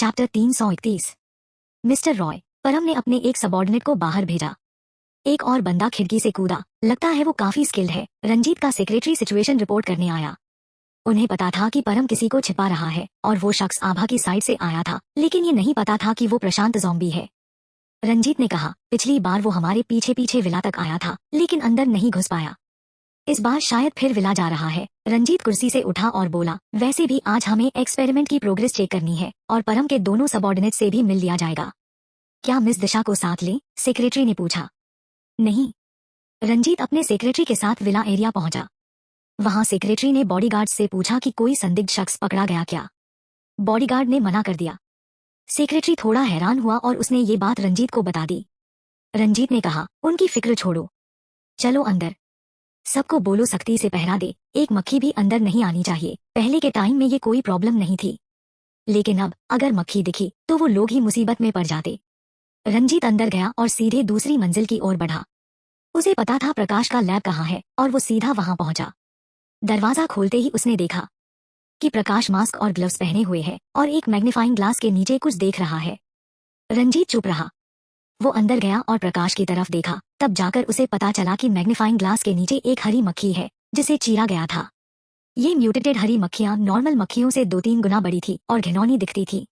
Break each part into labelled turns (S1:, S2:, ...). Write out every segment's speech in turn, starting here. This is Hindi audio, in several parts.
S1: चैप्टर 331। मिस्टर रॉय, परम ने अपने एक सबॉर्डिनेट को बाहर भेजा। एक और बंदा खिड़की से कूदा। लगता है वो काफी स्किल्ड है। रंजीत का सेक्रेटरी सिचुएशन रिपोर्ट करने आया। उन्हें पता था कि परम किसी को छिपा रहा है और वो शख्स आभा की साइड से आया था, लेकिन ये नहीं पता था कि वो प्रशांत ज़ॉम्बी है। रंजीत ने कहा, पिछली बार वो हमारे पीछे पीछे विला तक आया था, लेकिन अंदर नहीं घुस पाया। इस बार शायद फिर विला जा रहा है। रंजीत कुर्सी से उठा और बोला, वैसे भी आज हमें एक्सपेरिमेंट की प्रोग्रेस चेक करनी है और परम के दोनों सबॉर्डिनेट से भी मिल लिया जाएगा। क्या मिस दिशा को साथ लें? सेक्रेटरी ने पूछा। नहीं। रंजीत अपने सेक्रेटरी के साथ विला एरिया पहुंचा। वहां सेक्रेटरी ने बॉडीगार्ड से पूछा कि कोई संदिग्ध शख्स पकड़ा गया क्या। बॉडीगार्ड ने मना कर दिया। सेक्रेटरी थोड़ा हैरान हुआ और उसने ये बात रंजीत को बता दी। रंजीत ने कहा, उनकी फिक्र छोड़ो, चलो अंदर। सबको बोलो सख्ती से पहरा दे, एक मक्खी भी अंदर नहीं आनी चाहिए। पहले के टाइम में ये कोई प्रॉब्लम नहीं थी, लेकिन अब अगर मक्खी दिखी तो वो लोग ही मुसीबत में पड़ जाते। रंजीत अंदर गया और सीधे दूसरी मंजिल की ओर बढ़ा। उसे पता था प्रकाश का लैब कहाँ है और वो सीधा वहां पहुंचा। दरवाजा खोलते ही उसने देखा कि प्रकाश मास्क और ग्लव्स पहने हुए है और एक मैग्नीफाइंग ग्लास के नीचे कुछ देख रहा है। रंजीत चुप रहा। वो अंदर गया और प्रकाश की तरफ देखा, तब जाकर उसे पता चला कि मैग्नीफाइंग ग्लास के नीचे एक हरी मक्खी है जिसे चीरा गया था। ये म्यूटेटेड हरी मक्खियां नॉर्मल मक्खियों से 2-3 गुना बड़ी थी और घिनौनी दिखती थी।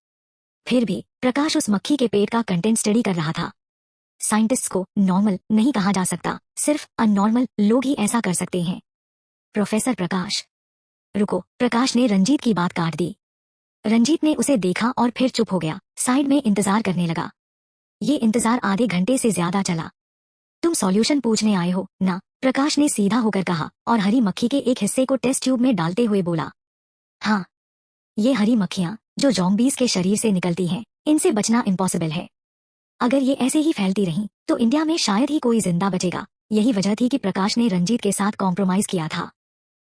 S1: फिर भी प्रकाश उस मक्खी के पेट का कंटेंट स्टडी कर रहा था। साइंटिस्ट्स को नॉर्मल नहीं कहा जा सकता, सिर्फ अननॉर्मल लोग ही ऐसा कर सकते हैं। प्रोफेसर प्रकाश। रुको, प्रकाश ने रंजीत की बात काट दी। रंजीत ने उसे देखा और फिर चुप हो गया, साइड में इंतजार करने लगा। ये इंतजार आधे घंटे से ज्यादा चला। तुम सॉल्यूशन पूछने आए हो ना? प्रकाश ने सीधा होकर कहा और हरी मक्खी के एक हिस्से को टेस्ट ट्यूब में डालते हुए बोला। हाँ, ये हरी मक्खियां जो ज़ॉम्बीज़ के शरीर से निकलती हैं, इनसे बचना इम्पॉसिबल है। अगर ये ऐसे ही फैलती रहीं तो इंडिया में शायद ही कोई जिंदा बचेगा। यही वजह थी कि प्रकाश ने रंजीत के साथ कॉम्प्रोमाइज किया था।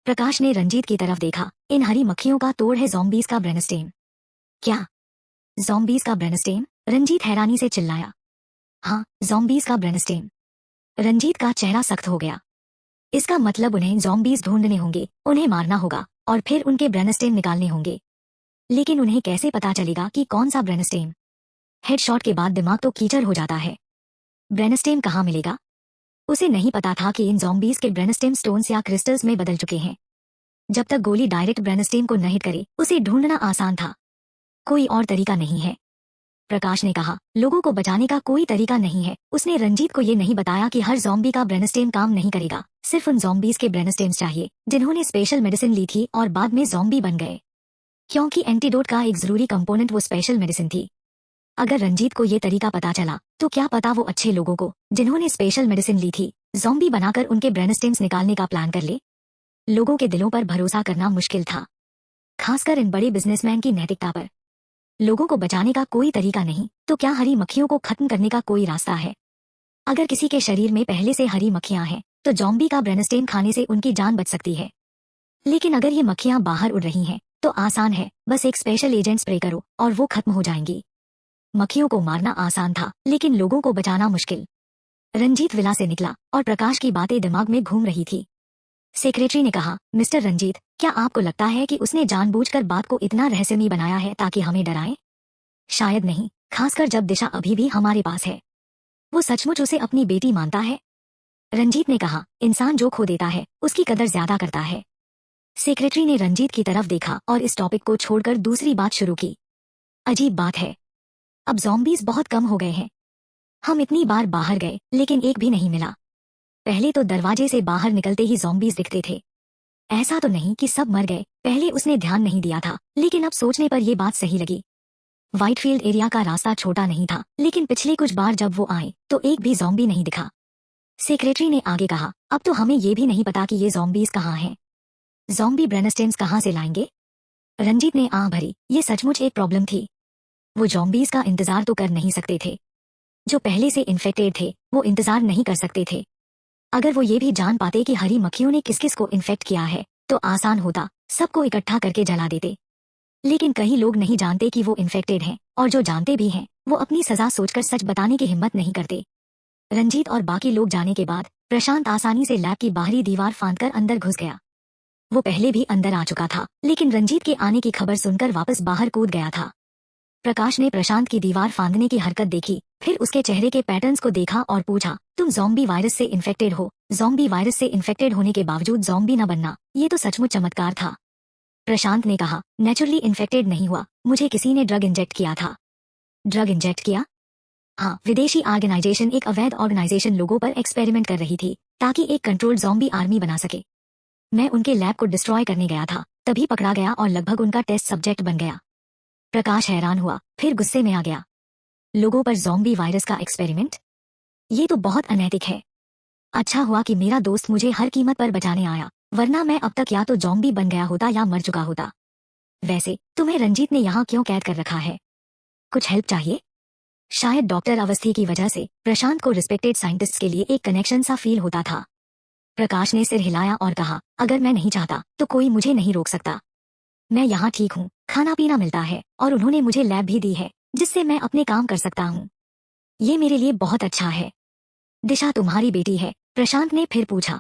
S1: प्रकाश ने रंजीत की तरफ देखा। इन हरी मक्खियों का तोड़ है ज़ॉम्बीज़ का ब्रेनस्टेम। क्या? ज़ॉम्बीज़ का ब्रेनस्टेम? रंजीत हैरानी से चिल्लाया। हाँ, ज़ॉम्बीज़ का ब्रेनस्टेम। रंजीत का चेहरा सख्त हो गया। इसका मतलब उन्हें ज़ॉम्बीज़ ढूंढने होंगे, उन्हें मारना होगा और फिर उनके ब्रेनस्टेम निकालने होंगे। लेकिन उन्हें कैसे पता चलेगा कि कौन सा ब्रेनस्टेम? हेडशॉट के बाद दिमाग तो कीचड़ हो जाता है। ब्रेनस्टेम कहाँ मिलेगा? उसे नहीं पता था कि इन ज़ॉम्बीज़ के ब्रेनस्टेम स्टोन्स या क्रिस्टल्स में बदल चुके हैं। जब तक गोली डायरेक्ट ब्रेनस्टेम को नहीं करे, उसे ढूंढना आसान था। कोई और तरीका नहीं है, प्रकाश ने कहा। लोगों को बचाने का कोई तरीका नहीं है। उसने रंजीत को ये नहीं बताया कि हर ज़ॉम्बी का ब्रेनस्टेम काम नहीं करेगा। सिर्फ उन ज़ॉम्बीज़ के ब्रेनस्टेम्स चाहिए जिन्होंने स्पेशल मेडिसिन ली थी और बाद में ज़ॉम्बी बन गए, क्योंकि एंटीडोट का एक जरूरी कंपोनेंट वो स्पेशल मेडिसिन थी। अगर रंजीत को ये तरीका पता चला तो क्या पता वो अच्छे लोगों को जिन्होंने स्पेशल मेडिसिन ली थी ज़ॉम्बी बनाकर उनके ब्रेनस्टेम्स निकालने का प्लान कर ले। लोगों के दिलों पर भरोसा करना मुश्किल था, खासकर इन बड़े बिजनेसमैन की नैतिकता पर। लोगों को बचाने का कोई तरीका नहीं तो क्या हरी मक्खियों को खत्म करने का कोई रास्ता है? अगर किसी के शरीर में पहले से हरी मक्खियां हैं तो ज़ॉम्बी का ब्रेनस्टेम खाने से उनकी जान बच सकती है। लेकिन अगर ये मक्खियां बाहर उड़ रही हैं तो आसान है, बस एक स्पेशल एजेंट स्प्रे करो और वो खत्म हो जाएंगी। मक्खियों को मारना आसान था, लेकिन लोगों को बचाना मुश्किल। रंजीत विला से निकला और प्रकाश की बातें दिमाग में घूम रही थी। सेक्रेटरी ने कहा, मिस्टर रंजीत, क्या आपको लगता है कि उसने जानबूझकर बात को इतना रहस्यमयी बनाया है ताकि हमें डराए? शायद नहीं, खासकर जब दिशा अभी भी हमारे पास है। वो सचमुच उसे अपनी बेटी मानता है? रंजीत ने कहा, इंसान जो खो देता है उसकी कदर ज्यादा करता है। सेक्रेटरी ने रंजीत की तरफ देखा और इस टॉपिक को छोड़कर दूसरी बात शुरू की। अजीब बात है, अब ज़ॉम्बीज़ बहुत कम हो गए हैं। हम इतनी बार बाहर गए लेकिन एक भी नहीं मिला। पहले तो दरवाजे से बाहर निकलते ही ज़ॉम्बीज़ दिखते थे। ऐसा तो नहीं कि सब मर गए। पहले उसने ध्यान नहीं दिया था, लेकिन अब सोचने पर यह बात सही लगी। व्हाइटफील्ड एरिया का रास्ता छोटा नहीं था, लेकिन पिछली कुछ बार जब वो आए तो एक भी ज़ॉम्बी नहीं दिखा। सेक्रेटरी ने आगे कहा, अब तो हमें ये भी नहीं पता कि ये ज़ॉम्बीज़ कहाँ हैं। ज़ॉम्बी ब्रेनस्टेम्स कहाँ से लाएंगे? रंजीत ने आह भरी। ये सचमुच एक प्रॉब्लम थी। वो ज़ॉम्बीज़ का इंतजार तो कर नहीं सकते थे। जो पहले से इन्फेक्टेड थे वो इंतजार नहीं कर सकते थे। अगर वो ये भी जान पाते कि हरी मक्खियों ने किस किस को इन्फेक्ट किया है तो आसान होता, सबको इकट्ठा करके जला देते। लेकिन कई लोग नहीं जानते कि वो इन्फेक्टेड हैं, और जो जानते भी हैं वो अपनी सजा सोचकर सच बताने की हिम्मत नहीं करते। रंजीत और बाकी लोग जाने के बाद प्रशांत आसानी से लैब की बाहरी दीवार फांदकर अंदर घुस गया। वो पहले भी अंदर आ चुका था, लेकिन रंजीत के आने की खबर सुनकर वापस बाहर कूद गया था। प्रकाश ने प्रशांत की दीवार फांदने की हरकत देखी, फिर उसके चेहरे के पैटर्न्स को देखा और पूछा, तुम ज़ॉम्बी वायरस से इन्फेक्टेड हो? ज़ॉम्बी वायरस से इन्फेक्टेड होने के बावजूद ज़ॉम्बी न बनना, ये तो सचमुच चमत्कार था। प्रशांत ने कहा, नेचुरली इन्फेक्टेड नहीं हुआ, मुझे किसी ने ड्रग इंजेक्ट किया था। ड्रग इंजेक्ट किया? हाँ, विदेशी ऑर्गेनाइजेशन, एक अवैध ऑर्गेनाइजेशन लोगों पर एक्सपेरिमेंट कर रही थी ताकि एक कंट्रोल्ड ज़ॉम्बी आर्मी बना सके। मैं उनके लैब को डिस्ट्रॉय करने गया था, तभी पकड़ा गया और लगभग उनका टेस्ट सब्जेक्ट बन गया। प्रकाश हैरान हुआ, फिर गुस्से में आ गया। लोगों पर ज़ॉम्बी वायरस का एक्सपेरिमेंट? ये तो बहुत अनैतिक है। अच्छा हुआ कि मेरा दोस्त मुझे हर कीमत पर बचाने आया, वरना मैं अब तक या तो ज़ॉम्बी बन गया होता या मर चुका होता। वैसे तुम्हें रंजीत ने यहाँ क्यों कैद कर रखा है? कुछ हेल्प चाहिए? शायद डॉक्टर अवस्थी की वजह से प्रशांत को रिस्पेक्टेड साइंटिस्ट के लिए एक कनेक्शन सा फील होता था। प्रकाश ने सिर हिलाया और कहा, अगर मैं नहीं चाहता तो कोई मुझे नहीं रोक सकता। मैं यहाँ ठीक हूँ, खाना पीना मिलता है और उन्होंने मुझे लैब भी दी है जिससे मैं अपने काम कर सकता हूँ। ये मेरे लिए बहुत अच्छा है। दिशा तुम्हारी बेटी है? प्रशांत ने फिर पूछा।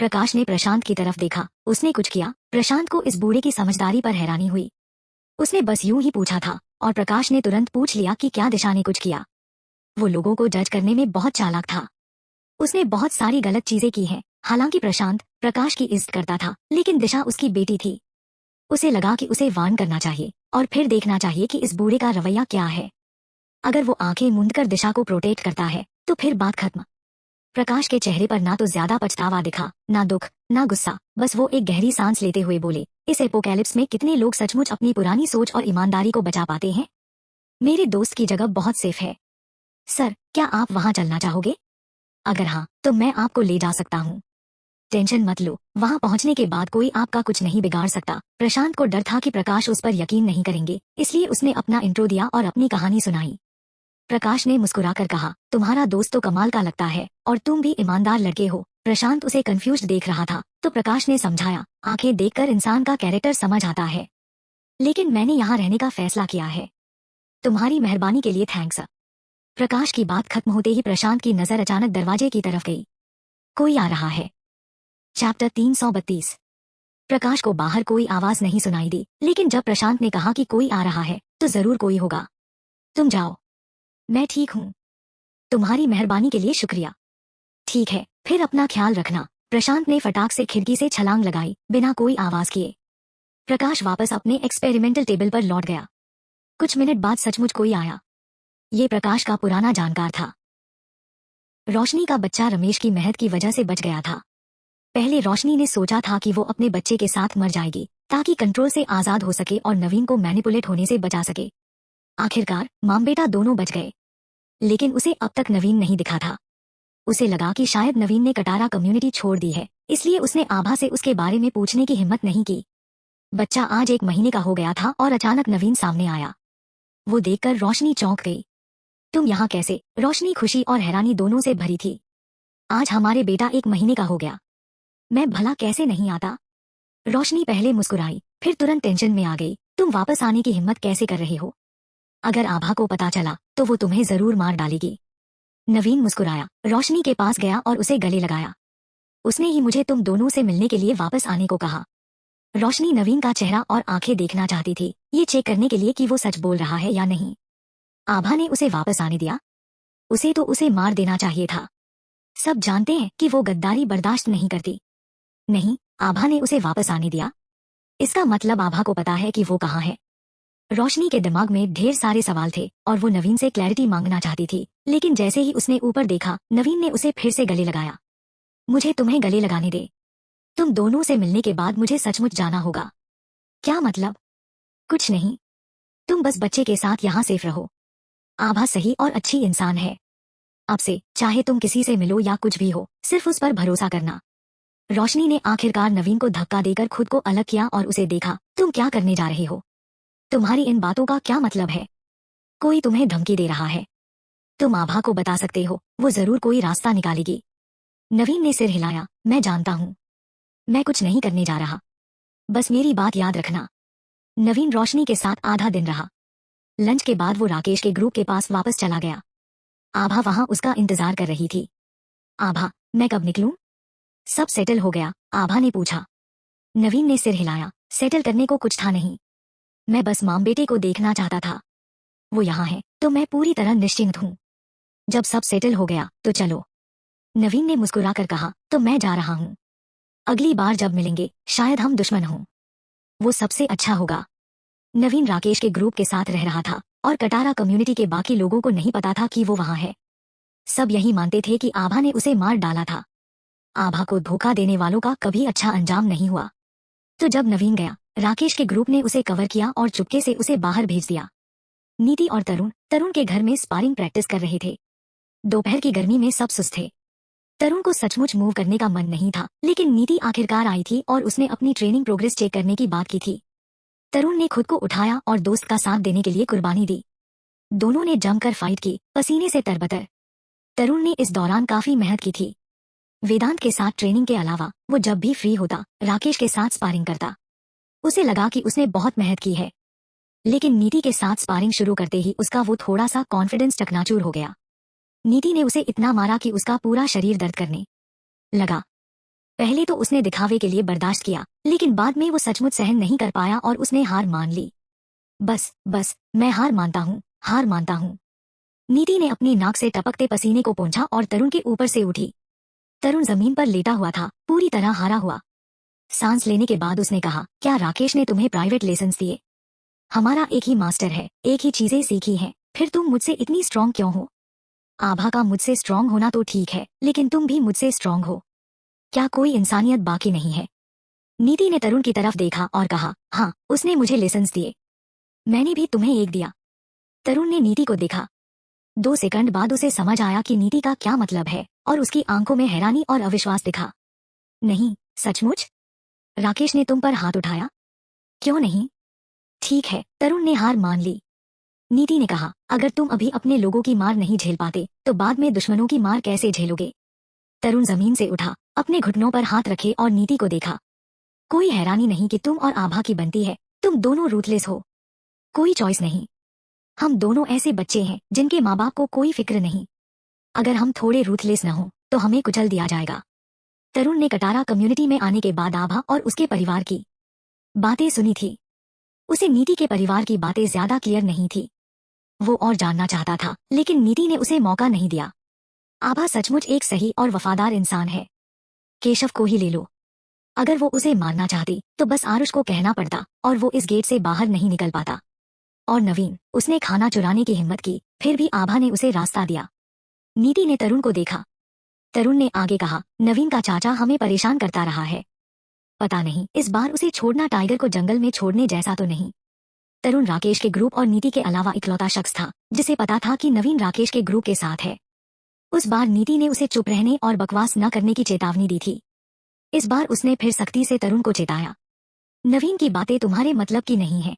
S1: प्रकाश ने प्रशांत की तरफ देखा, उसने कुछ किया? प्रशांत को इस बूढ़े की समझदारी पर हैरानी हुई। उसने बस यूं ही पूछा था और प्रकाश ने तुरंत पूछ लिया कि क्या दिशा ने कुछ किया। वो लोगों को जज करने में बहुत चालाक था। उसने बहुत सारी गलत चीजें की हैं। हालांकि प्रशांत प्रकाश की इज्जत करता था, लेकिन दिशा उसकी बेटी थी। उसे लगा कि उसे वार्न करना चाहिए और फिर देखना चाहिए कि इस बूढ़े का रवैया क्या है। अगर वो आंखें मूंद कर दिशा को प्रोटेक्ट करता है तो फिर बात खत्म। प्रकाश के चेहरे पर ना तो ज्यादा पछतावा दिखा, ना दुख, ना गुस्सा, बस वो एक गहरी सांस लेते हुए बोले, इस एपोकैलिप्स में कितने लोग सचमुच अपनी पुरानी सोच और ईमानदारी को बचा पाते हैं? मेरे दोस्त की जगह बहुत सेफ है। सर, क्या आप वहाँ चलना चाहोगे? अगर हाँ, तो मैं आपको ले जा सकता हूँ। टेंशन मत लो, वहाँ पहुँचने के बाद कोई आपका कुछ नहीं बिगाड़ सकता। प्रशांत को डर था कि प्रकाश उस पर यकीन नहीं करेंगे, इसलिए उसने अपना इंट्रो दिया और अपनी कहानी सुनाई। प्रकाश ने मुस्कुराकर कहा, तुम्हारा दोस्त तो कमाल का लगता है और तुम भी ईमानदार लड़के हो। प्रशांत उसे कंफ्यूज्ड देख रहा था, तो प्रकाश ने समझाया, आंखें देखकर इंसान का कैरेक्टर समझ आता है। लेकिन मैंने यहाँ रहने का फैसला किया है। तुम्हारी मेहरबानी के लिए थैंक्स। प्रकाश की बात खत्म होते ही प्रशांत की नजर अचानक दरवाजे की तरफ गई। कोई आ रहा है। चैप्टर 332। प्रकाश को बाहर कोई आवाज नहीं सुनाई दी, लेकिन जब प्रशांत ने कहा कि कोई आ रहा है तो जरूर कोई होगा। तुम जाओ, मैं ठीक हूँ। तुम्हारी मेहरबानी के लिए शुक्रिया। ठीक है, फिर अपना ख्याल रखना। प्रशांत ने फटाक से खिड़की से छलांग लगाई, बिना कोई आवाज किए। प्रकाश वापस अपने एक्सपेरिमेंटल टेबल पर लौट गया। कुछ मिनट बाद सचमुच कोई आया। ये प्रकाश का पुराना जानकार था। रोशनी का बच्चा रमेश की मेहनत की वजह से बच गया था। पहले रोशनी ने सोचा था कि वो अपने बच्चे के साथ मर जाएगी ताकि कंट्रोल से आजाद हो सके और नवीन को मैनिपुलेट होने से बचा सके। आखिरकार माम बेटा दोनों बच गए, लेकिन उसे अब तक नवीन नहीं दिखा था। उसे लगा कि शायद नवीन ने कटारा कम्युनिटी छोड़ दी है, इसलिए उसने आभा से उसके बारे में पूछने की हिम्मत नहीं की। बच्चा आज 1 महीने का हो गया था और अचानक नवीन सामने आया। वो देखकर रोशनी चौंक गई। तुम यहाँ कैसे? रोशनी खुशी और हैरानी दोनों से भरी थी। आज हमारे बेटा 1 महीने का हो गया। मैं भला कैसे नहीं आता? रोशनी पहले मुस्कुराई, फिर तुरंत टेंशन में आ गई। तुम वापस आने की हिम्मत कैसे कर रहे हो? अगर आभा को पता चला तो वो तुम्हें जरूर मार डालेगी। नवीन मुस्कुराया, रोशनी के पास गया और उसे गले लगाया। उसने ही मुझे तुम दोनों से मिलने के लिए वापस आने को कहा। रोशनी नवीन का चेहरा और आंखें देखना चाहती थी, ये चेक करने के लिए कि वो सच बोल रहा है या नहीं। आभा ने उसे वापस आने दिया? उसे तो उसे मार देना चाहिए था। सब जानते हैं कि वो गद्दारी बर्दाश्त नहीं करती। नहीं, आभा ने उसे वापस आने दिया। इसका मतलब आभा को पता है कि वो कहाँ है। रोशनी के दिमाग में ढेर सारे सवाल थे और वो नवीन से क्लैरिटी मांगना चाहती थी, लेकिन जैसे ही उसने ऊपर देखा, नवीन ने उसे फिर से गले लगाया। मुझे तुम्हें गले लगाने दे। तुम दोनों से मिलने के बाद मुझे सचमुच जाना होगा। क्या मतलब? कुछ नहीं, तुम बस बच्चे के साथ यहाँ सेफ रहो। आभा सही और अच्छी इंसान है। अब से चाहे तुम किसी से मिलो या कुछ भी हो, सिर्फ उस पर भरोसा करना। रोशनी ने आखिरकार नवीन को धक्का देकर खुद को अलग किया और उसे देखा। तुम क्या करने जा रहे हो? तुम्हारी इन बातों का क्या मतलब है? कोई तुम्हें धमकी दे रहा है। तुम आभा को बता सकते हो, वो जरूर कोई रास्ता निकालेगी। नवीन ने सिर हिलाया, मैं जानता हूँ। मैं कुछ नहीं करने जा रहा, बस मेरी बात याद रखना। नवीन रोशनी के साथ आधा दिन रहा। लंच के बाद वो राकेश के ग्रुप के पास वापस चला गया। आभा वहां उसका इंतजार कर रही थी। आभा, मैं कब निकलूं? सब सेटल हो गया? आभा ने पूछा। नवीन ने सिर हिलाया, सेटल करने को कुछ था नहीं। मैं बस माम बेटे को देखना चाहता था। वो यहाँ है तो मैं पूरी तरह निश्चिंत हूँ। जब सब सेटल हो गया तो चलो। नवीन ने मुस्कुराकर कहा, तो मैं जा रहा हूँ। अगली बार जब मिलेंगे शायद हम दुश्मन हों। वो सबसे अच्छा होगा। नवीन राकेश के ग्रुप के साथ रह रहा था और कटारा कम्युनिटी के बाकी लोगों को नहीं पता था कि वो वहाँ है। सब यही मानते थे कि आभा ने उसे मार डाला था। आभा को धोखा देने वालों का कभी अच्छा अंजाम नहीं हुआ। तो जब नवीन गया, राकेश के ग्रुप ने उसे कवर किया और चुपके से उसे बाहर भेज दिया। नीति और तरुण के घर में स्पारिंग प्रैक्टिस कर रहे थे। दोपहर की गर्मी में सब सुस्त थे। तरुण को सचमुच मूव करने का मन नहीं था, लेकिन नीति आखिरकार आई थी और उसने अपनी ट्रेनिंग प्रोग्रेस चेक करने की बात की थी। तरुण ने खुद को उठाया और दोस्त का साथ देने के लिए कुर्बानी दी। दोनों ने जमकर फाइट की, पसीने से तरबतर। तरुण ने इस दौरान काफी मेहनत की थी। वेदांत के साथ ट्रेनिंग के अलावा वो जब भी फ्री होता राकेश के साथ स्पारिंग करता। उसे लगा कि उसने बहुत मेहनत की है, लेकिन नीति के साथ स्पारिंग शुरू करते ही उसका वो थोड़ा सा कॉन्फिडेंस चकनाचूर हो गया। नीति ने उसे इतना मारा कि उसका पूरा शरीर दर्द करने लगा। पहले तो उसने दिखावे के लिए बर्दाश्त किया, लेकिन बाद में वो सचमुच सहन नहीं कर पाया और उसने हार मान ली। बस मैं हार मानता हूँ, हार मानता हूँ। नीति ने अपनी नाक से टपकते पसीने को पोंछा और तरुण के ऊपर से उठी। तरुण जमीन पर लेटा हुआ था, पूरी तरह हारा हुआ। सांस लेने के बाद उसने कहा, क्या राकेश ने तुम्हें प्राइवेट लेसन्स दिए? हमारा एक ही मास्टर है, एक ही चीजें सीखी हैं, फिर तुम मुझसे इतनी स्ट्रांग क्यों हो? आभा का मुझसे स्ट्रांग होना तो ठीक है, लेकिन तुम भी मुझसे स्ट्रांग हो। क्या कोई इंसानियत बाकी नहीं है? नीति ने तरुण की तरफ देखा और कहा, हाँ, उसने मुझे लेसन्स दिए। मैंने भी तुम्हें एक दिया। तरुण ने नीति को देखा। 2 सेकंड बाद उसे समझ आया कि नीति का क्या मतलब है और उसकी आंखों में हैरानी और अविश्वास दिखा। नहीं, सचमुच? राकेश ने तुम पर हाथ उठाया? क्यों नहीं? ठीक है, तरुण ने हार मान ली। नीति ने कहा, अगर तुम अभी अपने लोगों की मार नहीं झेल पाते तो बाद में दुश्मनों की मार कैसे झेलोगे? तरुण जमीन से उठा, अपने घुटनों पर हाथ रखे और नीति को देखा। कोई हैरानी नहीं कि तुम और आभा की बनती है, तुम दोनों रूथलेस हो। कोई चॉइस नहीं। हम दोनों ऐसे बच्चे हैं जिनके माँ बाप को कोई फिक्र नहीं। अगर हम थोड़े रूथलेस न हो तो हमें कुचल दिया जाएगा। तरुण ने कटारा कम्युनिटी में आने के बाद आभा और उसके परिवार की बातें सुनी थी। उसे नीति के परिवार की बातें ज्यादा क्लियर नहीं थी। वो और जानना चाहता था, लेकिन नीति ने उसे मौका नहीं दिया। आभा सचमुच एक सही और वफादार इंसान है। केशव को ही ले लो। अगर वो उसे मारना चाहती तो बस आरुष को कहना पड़ता और वो इस गेट से बाहर नहीं निकल पाता। और नवीन, उसने खाना चुराने की हिम्मत की, फिर भी आभा ने उसे रास्ता दिया। नीति ने तरुण को देखा। तरुण ने आगे कहा, नवीन का चाचा हमें परेशान करता रहा है। पता नहीं इस बार उसे छोड़ना टाइगर को जंगल में छोड़ने जैसा तो नहीं। तरुण राकेश के ग्रुप और नीति के अलावा इकलौता शख्स था जिसे पता था कि नवीन राकेश के ग्रुप के साथ है। उस बार नीति ने उसे चुप रहने और बकवास न करने की चेतावनी दी थी। इस बार उसने फिर सख्ती से तरुण को चेताया। नवीन की बातें तुम्हारे मतलब की नहीं है।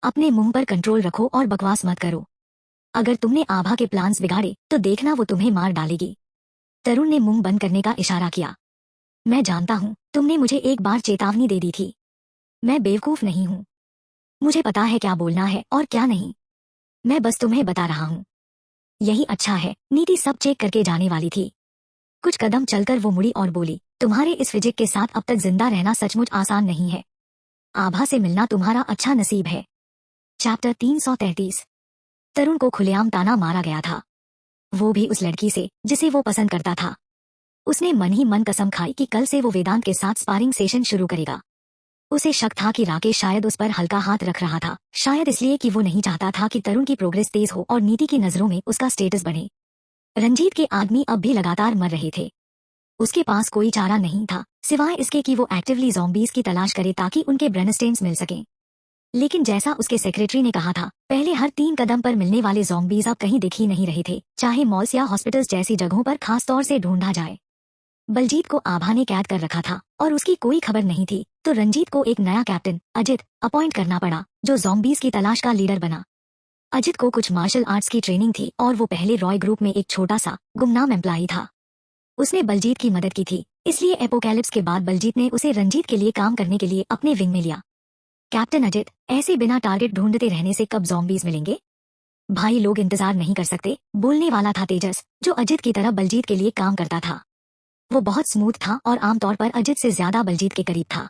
S1: अपने मुंह पर कंट्रोल रखो और बकवास मत करो। अगर तुमने आभा के प्लान्स बिगाड़े तो देखना वो तुम्हें मार डालेगी। तरुण ने मुंह बंद करने का इशारा किया। मैं जानता हूँ, तुमने मुझे एक बार चेतावनी दे दी थी। मैं बेवकूफ नहीं हूँ। मुझे पता है क्या बोलना है और क्या नहीं। मैं बस तुम्हें बता रहा हूँ। यही अच्छा है। नीति सब चेक करके जाने वाली थी। कुछ कदम चलकर वो मुड़ी और बोली, तुम्हारे इस फिजिक के साथ अब तक जिंदा रहना सचमुच आसान नहीं है। आभा से मिलना तुम्हारा अच्छा नसीब है। चैप्टर 333। तरुण को खुलेआम ताना मारा गया था, वो भी उस लड़की से जिसे वो पसंद करता था। उसने मन ही मन कसम खाई कि कल से वो वेदांत के साथ स्पारिंग सेशन शुरू करेगा। उसे शक था कि राकेश शायद उस पर हल्का हाथ रख रहा था, शायद इसलिए कि वो नहीं चाहता था कि तरुण की प्रोग्रेस तेज हो और नीति की नजरों में उसका स्टेटस बढ़े। रंजीत के आदमी अब भी लगातार मर रहे थे। उसके पास कोई चारा नहीं था सिवाय इसके कि वो एक्टिवली ज़ॉम्बीज की तलाश करे ताकि उनके ब्रेनस्टेम्स मिल सकें। लेकिन जैसा उसके सेक्रेटरी ने कहा था, पहले हर 3 कदम पर मिलने वाले ज़ॉम्बीज अब कहीं दिख ही नहीं रहे थे, चाहे मॉल्स या हॉस्पिटल्स जैसी जगहों पर खास तौर से ढूंढा जाए। बलजीत को आभा ने कैद कर रखा था और उसकी कोई खबर नहीं थी, तो रंजीत को एक नया कैप्टन अजित अपॉइंट करना पड़ा, जो ज़ॉम्बीज की तलाश का लीडर बना। अजित को कुछ मार्शल आर्ट्स की ट्रेनिंग थी और वो पहले रॉय ग्रुप में एक छोटा सा गुमनाम एम्प्लॉई था। उसने बलजीत की मदद की थी, इसलिए एपोकैलिप्स के बाद बलजीत ने उसे रंजीत के लिए काम करने के लिए अपने विंग में लिया। कैप्टन अजित, ऐसे बिना टारगेट ढूंढते रहने से कब ज़ॉम्बीज मिलेंगे? भाई लोग इंतजार नहीं कर सकते। बोलने वाला था तेजस, जो अजित की तरह बलजीत के लिए काम करता था। वो बहुत स्मूथ था और आमतौर पर अजित से ज्यादा बलजीत के करीब था।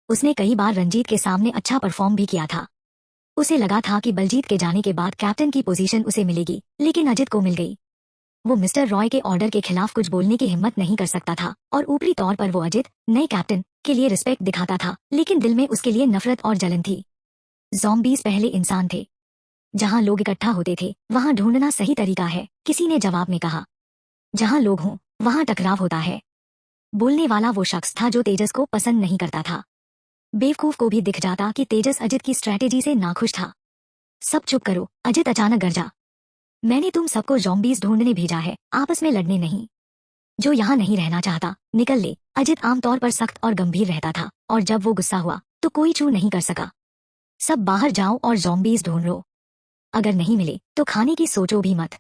S1: उसने कई बार रंजीत के सामने अच्छा परफॉर्म भी किया था। उसे लगा था कि बलजीत के जाने के बाद कैप्टन की पोजीशन उसे मिलेगी, लेकिन अजित को मिल गई। वो मिस्टर रॉय के ऑर्डर के खिलाफ कुछ बोलने की हिम्मत नहीं कर सकता था और ऊपरी तौर पर वो अजित, नए कैप्टन, के लिए रिस्पेक्ट दिखाता था, लेकिन दिल में उसके लिए नफरत और जलन थी। ज़ॉम्बीज पहले इंसान थे। जहां लोग इकट्ठा होते थे वहां ढूंढना सही तरीका है, किसी ने जवाब में कहा। जहां लोग हों वहां टकराव होता है। बोलने वाला वो शख्स था जो तेजस को पसंद नहीं करता था। बेवकूफ को भी दिख जाता कि तेजस अजित की स्ट्रैटेजी से नाखुश था। सब चुप करो, अजित अचानक गरजा। मैंने तुम सबको ज़ॉम्बीज ढूंढने भेजा है, आपस में लड़ने नहीं। जो यहाँ नहीं रहना चाहता निकल ले। अजित आमतौर पर सख्त और गंभीर रहता था और जब वो गुस्सा हुआ तो कोई चू नहीं कर सका। सब बाहर जाओ और ज़ॉम्बीज ढूंढ लो। अगर नहीं मिले तो खाने की सोचो भी मत।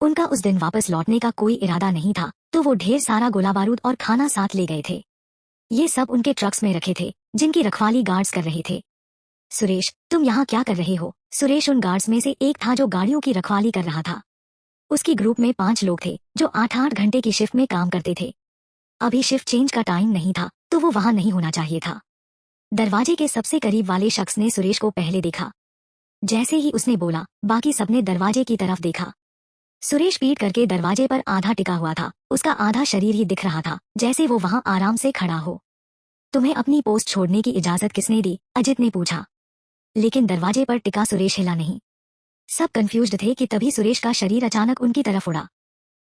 S1: उनका उस दिन वापस लौटने का कोई इरादा नहीं था, तो वो ढेर सारा गोला बारूद और खाना साथ ले गए थे। ये सब उनके ट्रक्स में रखे थे, जिनकी रखवाली गार्ड्स कर रहे थे। सुरेश, तुम यहाँ क्या कर रहे हो? सुरेश उन गार्ड्स में से एक था जो गाड़ियों की रखवाली कर रहा था। उसकी ग्रुप में 5 लोग थे जो 8-8 घंटे की शिफ्ट में काम करते थे। अभी शिफ्ट चेंज का टाइम नहीं था, तो वो वहां नहीं होना चाहिए था। दरवाजे के सबसे करीब वाले शख्स ने सुरेश को पहले देखा। जैसे ही उसने बोला, बाकी सबने दरवाजे की तरफ देखा। सुरेश पीठ करके दरवाजे पर आधा टिका हुआ था, उसका आधा शरीर ही दिख रहा था, जैसे वो वहां आराम से खड़ा हो। तुम्हें अपनी पोस्ट छोड़ने की इजाजत किसने दी? अजित ने पूछा। लेकिन दरवाजे पर टिका सुरेश हिला नहीं। सब कंफ्यूज्ड थे कि तभी सुरेश का शरीर अचानक उनकी तरफ उड़ा।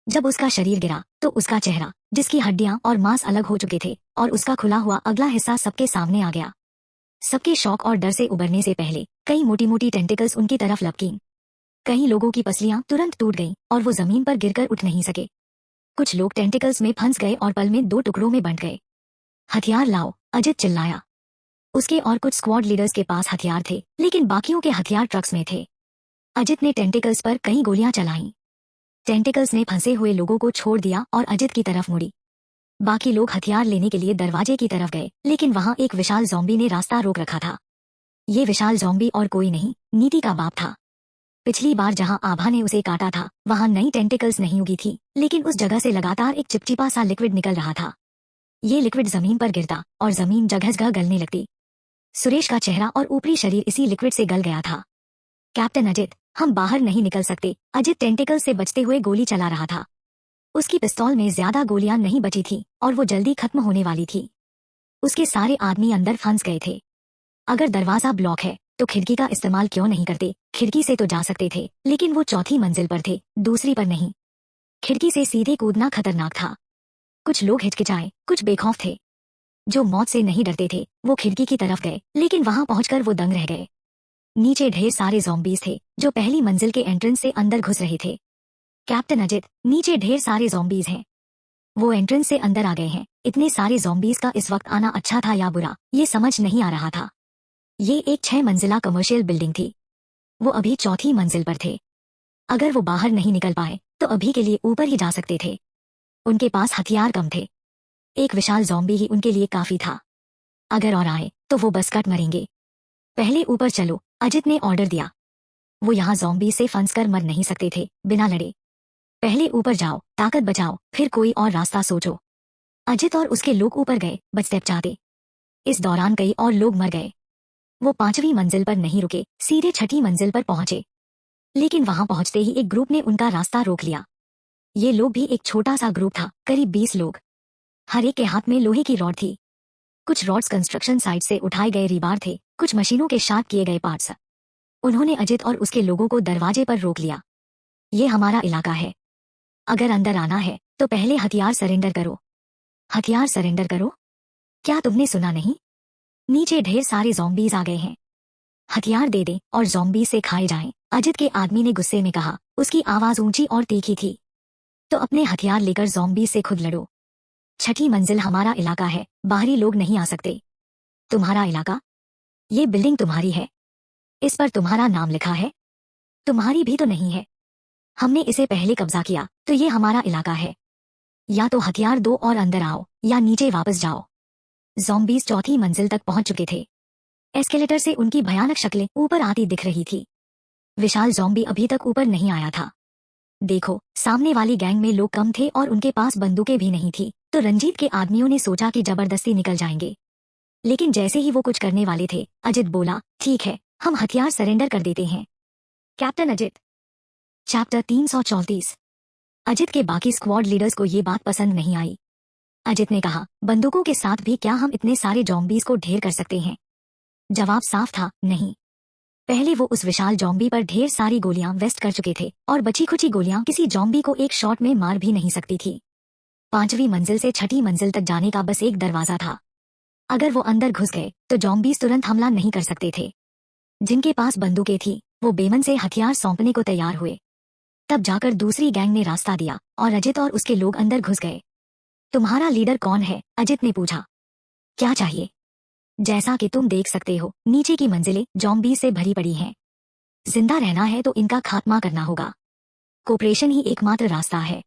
S1: जब उसका शरीर गिरा तो उसका चेहरा, जिसकी हड्डियां और मांस अलग हो चुके थे, और उसका खुला हुआ अगला हिस्सा सबके सामने आ गया। सबके शौक और डर से उबरने से पहले कई मोटी मोटी टेंटिकल्स उनकी तरफ लपकीं। कई लोगों की पसलियां तुरंत टूट गईं और वो जमीन पर गिरकर उठ नहीं सके। कुछ लोग टेंटिकल्स में फंस गए और पल में 2 टुकड़ों में बंट गए। हथियार लाओ, अजित चिल्लाया। उसके और कुछ स्क्वाड लीडर्स के पास हथियार थे, लेकिन बाकियों के हथियार ट्रक्स में थे। अजित ने टेंटिकल्स पर कई गोलियां चलाईं। टेंटिकल्स ने फंसे हुए लोगों को छोड़ दिया और अजित की तरफ मुड़ी। बाकी लोग हथियार लेने के लिए दरवाजे की तरफ गए, लेकिन वहां एक विशाल ज़ॉम्बी ने रास्ता रोक रखा था। ये विशाल ज़ॉम्बी और कोई नहीं, नीति का बाप था। पिछली बार जहां आभा ने उसे काटा था वहां नई टेंटिकल्स नहीं उगी थी, लेकिन उस जगह से लगातार एक चिपचिपा सा लिक्विड निकल रहा था। ये लिक्विड जमीन पर गिरता और जमीन जगह गलने लगती। सुरेश का चेहरा और ऊपरी शरीर इसी लिक्विड से गल गया था। कैप्टन अजित, हम बाहर नहीं निकल सकते। अजित टेंटिकल से बचते हुए गोली चला रहा था। उसकी पिस्तौल में ज्यादा गोलियां नहीं बची थी और वो जल्दी खत्म होने वाली थी। उसके सारे आदमी अंदर फंस गए थे। अगर दरवाजा ब्लॉक है तो खिड़की का इस्तेमाल क्यों नहीं करते? खिड़की से तो जा सकते थे, लेकिन वो चौथी मंजिल पर थे, दूसरी पर नहीं। खिड़की से सीधे कूदना खतरनाक था। कुछ लोग हिचकिचाए, कुछ बेखौफ थे। जो मौत से नहीं डरते थे वो खिड़की की तरफ गए, लेकिन वहां पहुंचकर वो दंग रह गए। नीचे ढेर सारे ज़ॉम्बीज थे जो पहली मंजिल के एंट्रेंस से अंदर घुस रहे थे। कैप्टन अजित, नीचे ढेर सारे ज़ॉम्बीज हैं। वो एंट्रेंस से अंदर आ गए हैं। इतने सारे ज़ॉम्बीज का इस वक्त आना अच्छा था या बुरा, ये समझ नहीं आ रहा था। ये एक 6 मंजिला कमर्शियल बिल्डिंग थी। वो अभी चौथी मंजिल पर थे। अगर वो बाहर नहीं निकल पाए तो अभी के लिए ऊपर ही जा सकते थे। उनके पास हथियार कम थे। एक विशाल ज़ॉम्बी ही उनके लिए काफी था। अगर और आए तो वो बस कट मरेंगे। पहले ऊपर चलो, अजित ने ऑर्डर दिया। वो यहाँ ज़ॉम्बी से फंसकर मर नहीं सकते थे बिना लड़े। पहले ऊपर जाओ, ताकत बचाओ, फिर कोई और रास्ता सोचो। अजित और उसके लोग ऊपर गए, बचते चाहते। इस दौरान कई और लोग मर गए। वो 5वीं मंजिल पर नहीं रुके, सीधे 6ठी मंजिल पर पहुंचे। लेकिन वहां पहुंचते ही एक ग्रुप ने उनका रास्ता रोक लिया। ये लोग भी एक छोटा सा ग्रुप था, करीब 20 लोग। हर एक के हाथ में लोहे की रॉड थी। कुछ रॉड्स कंस्ट्रक्शन साइट से उठाए गए रीबार थे, कुछ मशीनों के शार्प किए गए पार्ट्स। उन्होंने अजित और उसके लोगों को दरवाजे पर रोक लिया। ये हमारा इलाका है। अगर अंदर आना है तो पहले हथियार सरेंडर करो। हथियार सरेंडर करो? क्या तुमने सुना नहीं? नीचे ढेर सारे ज़ॉम्बीज आ गए हैं। हथियार दे दे और ज़ॉम्बी से खाए जाएं, अजित के आदमी ने गुस्से में कहा। उसकी आवाज ऊंची और तीखी थी। तो अपने हथियार लेकर ज़ॉम्बी से खुद लड़ो। 6ठी मंजिल हमारा इलाका है, बाहरी लोग नहीं आ सकते। तुम्हारा इलाका? ये बिल्डिंग तुम्हारी है। इस पर तुम्हारा नाम लिखा है? तुम्हारी भी तो नहीं है। हमने इसे पहले कब्जा किया, तो ये हमारा इलाका है। या तो हथियार दो और अंदर आओ, या नीचे वापस जाओ। ज़ॉम्बीज 4थी मंजिल तक पहुंच चुके थे। एस्केलेटर से उनकी भयानक शक्लें ऊपर आती दिख रही थी। विशाल ज़ॉम्बी अभी तक ऊपर नहीं आया था। देखो, सामने वाली गैंग में लोग कम थे और उनके पास बंदूकें भी नहीं थी, तो रंजीत के आदमियों ने सोचा कि जबरदस्ती निकल जाएंगे। लेकिन जैसे ही वो कुछ करने वाले थे, अजित बोला, ठीक है, हम हथियार सरेंडर कर देते हैं। कैप्टन अजित। चैप्टर 334। अजित के बाकी स्क्वाड लीडर्स को ये बात पसंद नहीं आई। अजित ने कहा, बंदूकों के साथ भी क्या हम इतने सारे जॉम्बीज को ढेर कर सकते हैं? जवाब साफ था, नहीं। पहले वो उस विशाल जॉम्बी पर ढेर सारी गोलियां वेस्ट कर चुके थे और बची खुची गोलियां किसी जॉम्बी को एक शॉट में मार भी नहीं सकती थी। 5वीं मंजिल से 6ठी मंजिल तक जाने का बस एक दरवाजा था। अगर वो अंदर घुस गए तो जॉम्बीज तुरंत हमला नहीं कर सकते थे। जिनके पास बंदूकें थी वो बेमन से हथियार सौंपने को तैयार हुए। तब जाकर दूसरी गैंग ने रास्ता दिया और अजित और उसके लोग अंदर घुस गए। तुम्हारा लीडर कौन है? अजित ने पूछा। क्या चाहिए? जैसा कि तुम देख सकते हो, नीचे की मंजिलें जॉम्बीज से भरी पड़ी हैं। जिंदा रहना है तो इनका खात्मा करना होगा। कोऑपरेशन ही एकमात्र रास्ता है।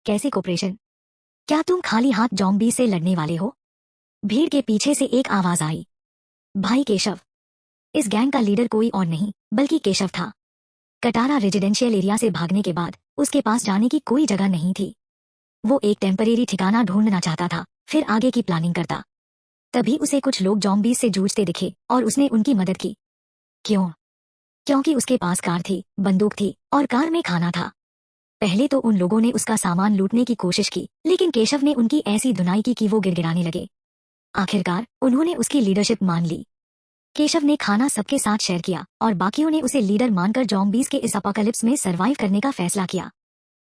S1: कैसे कोऑपरेशन? क्या तुम खाली हाथ जॉम्बी से लड़ने वाले हो? भीड़ के पीछे से एक आवाज आई। भाई केशव। इस गैंग का लीडर कोई और नहीं बल्कि केशव था। कटारा रेजिडेंशियल एरिया से भागने के बाद उसके पास जाने की कोई जगह नहीं थी। वो एक टेम्परेरी ठिकाना ढूंढना चाहता था, फिर आगे की प्लानिंग करता। तभी उसे कुछ लोग जॉम्बीज से जूझते दिखे और उसने उनकी मदद की। क्यों? क्योंकि उसके पास कार थी, बंदूक थी और कार में खाना था। पहले तो उन लोगों ने उसका सामान लूटने की कोशिश की, लेकिन केशव ने उनकी ऐसी धुनाई की कि वो गिड़गिड़ाने लगे। आखिरकार उन्होंने उसकी लीडरशिप मान ली। केशव ने खाना सबके साथ शेयर किया और बाकियों ने उसे लीडर मानकर जॉम्बीज के इस अपोकलिप्स में सरवाइव करने का फैसला किया।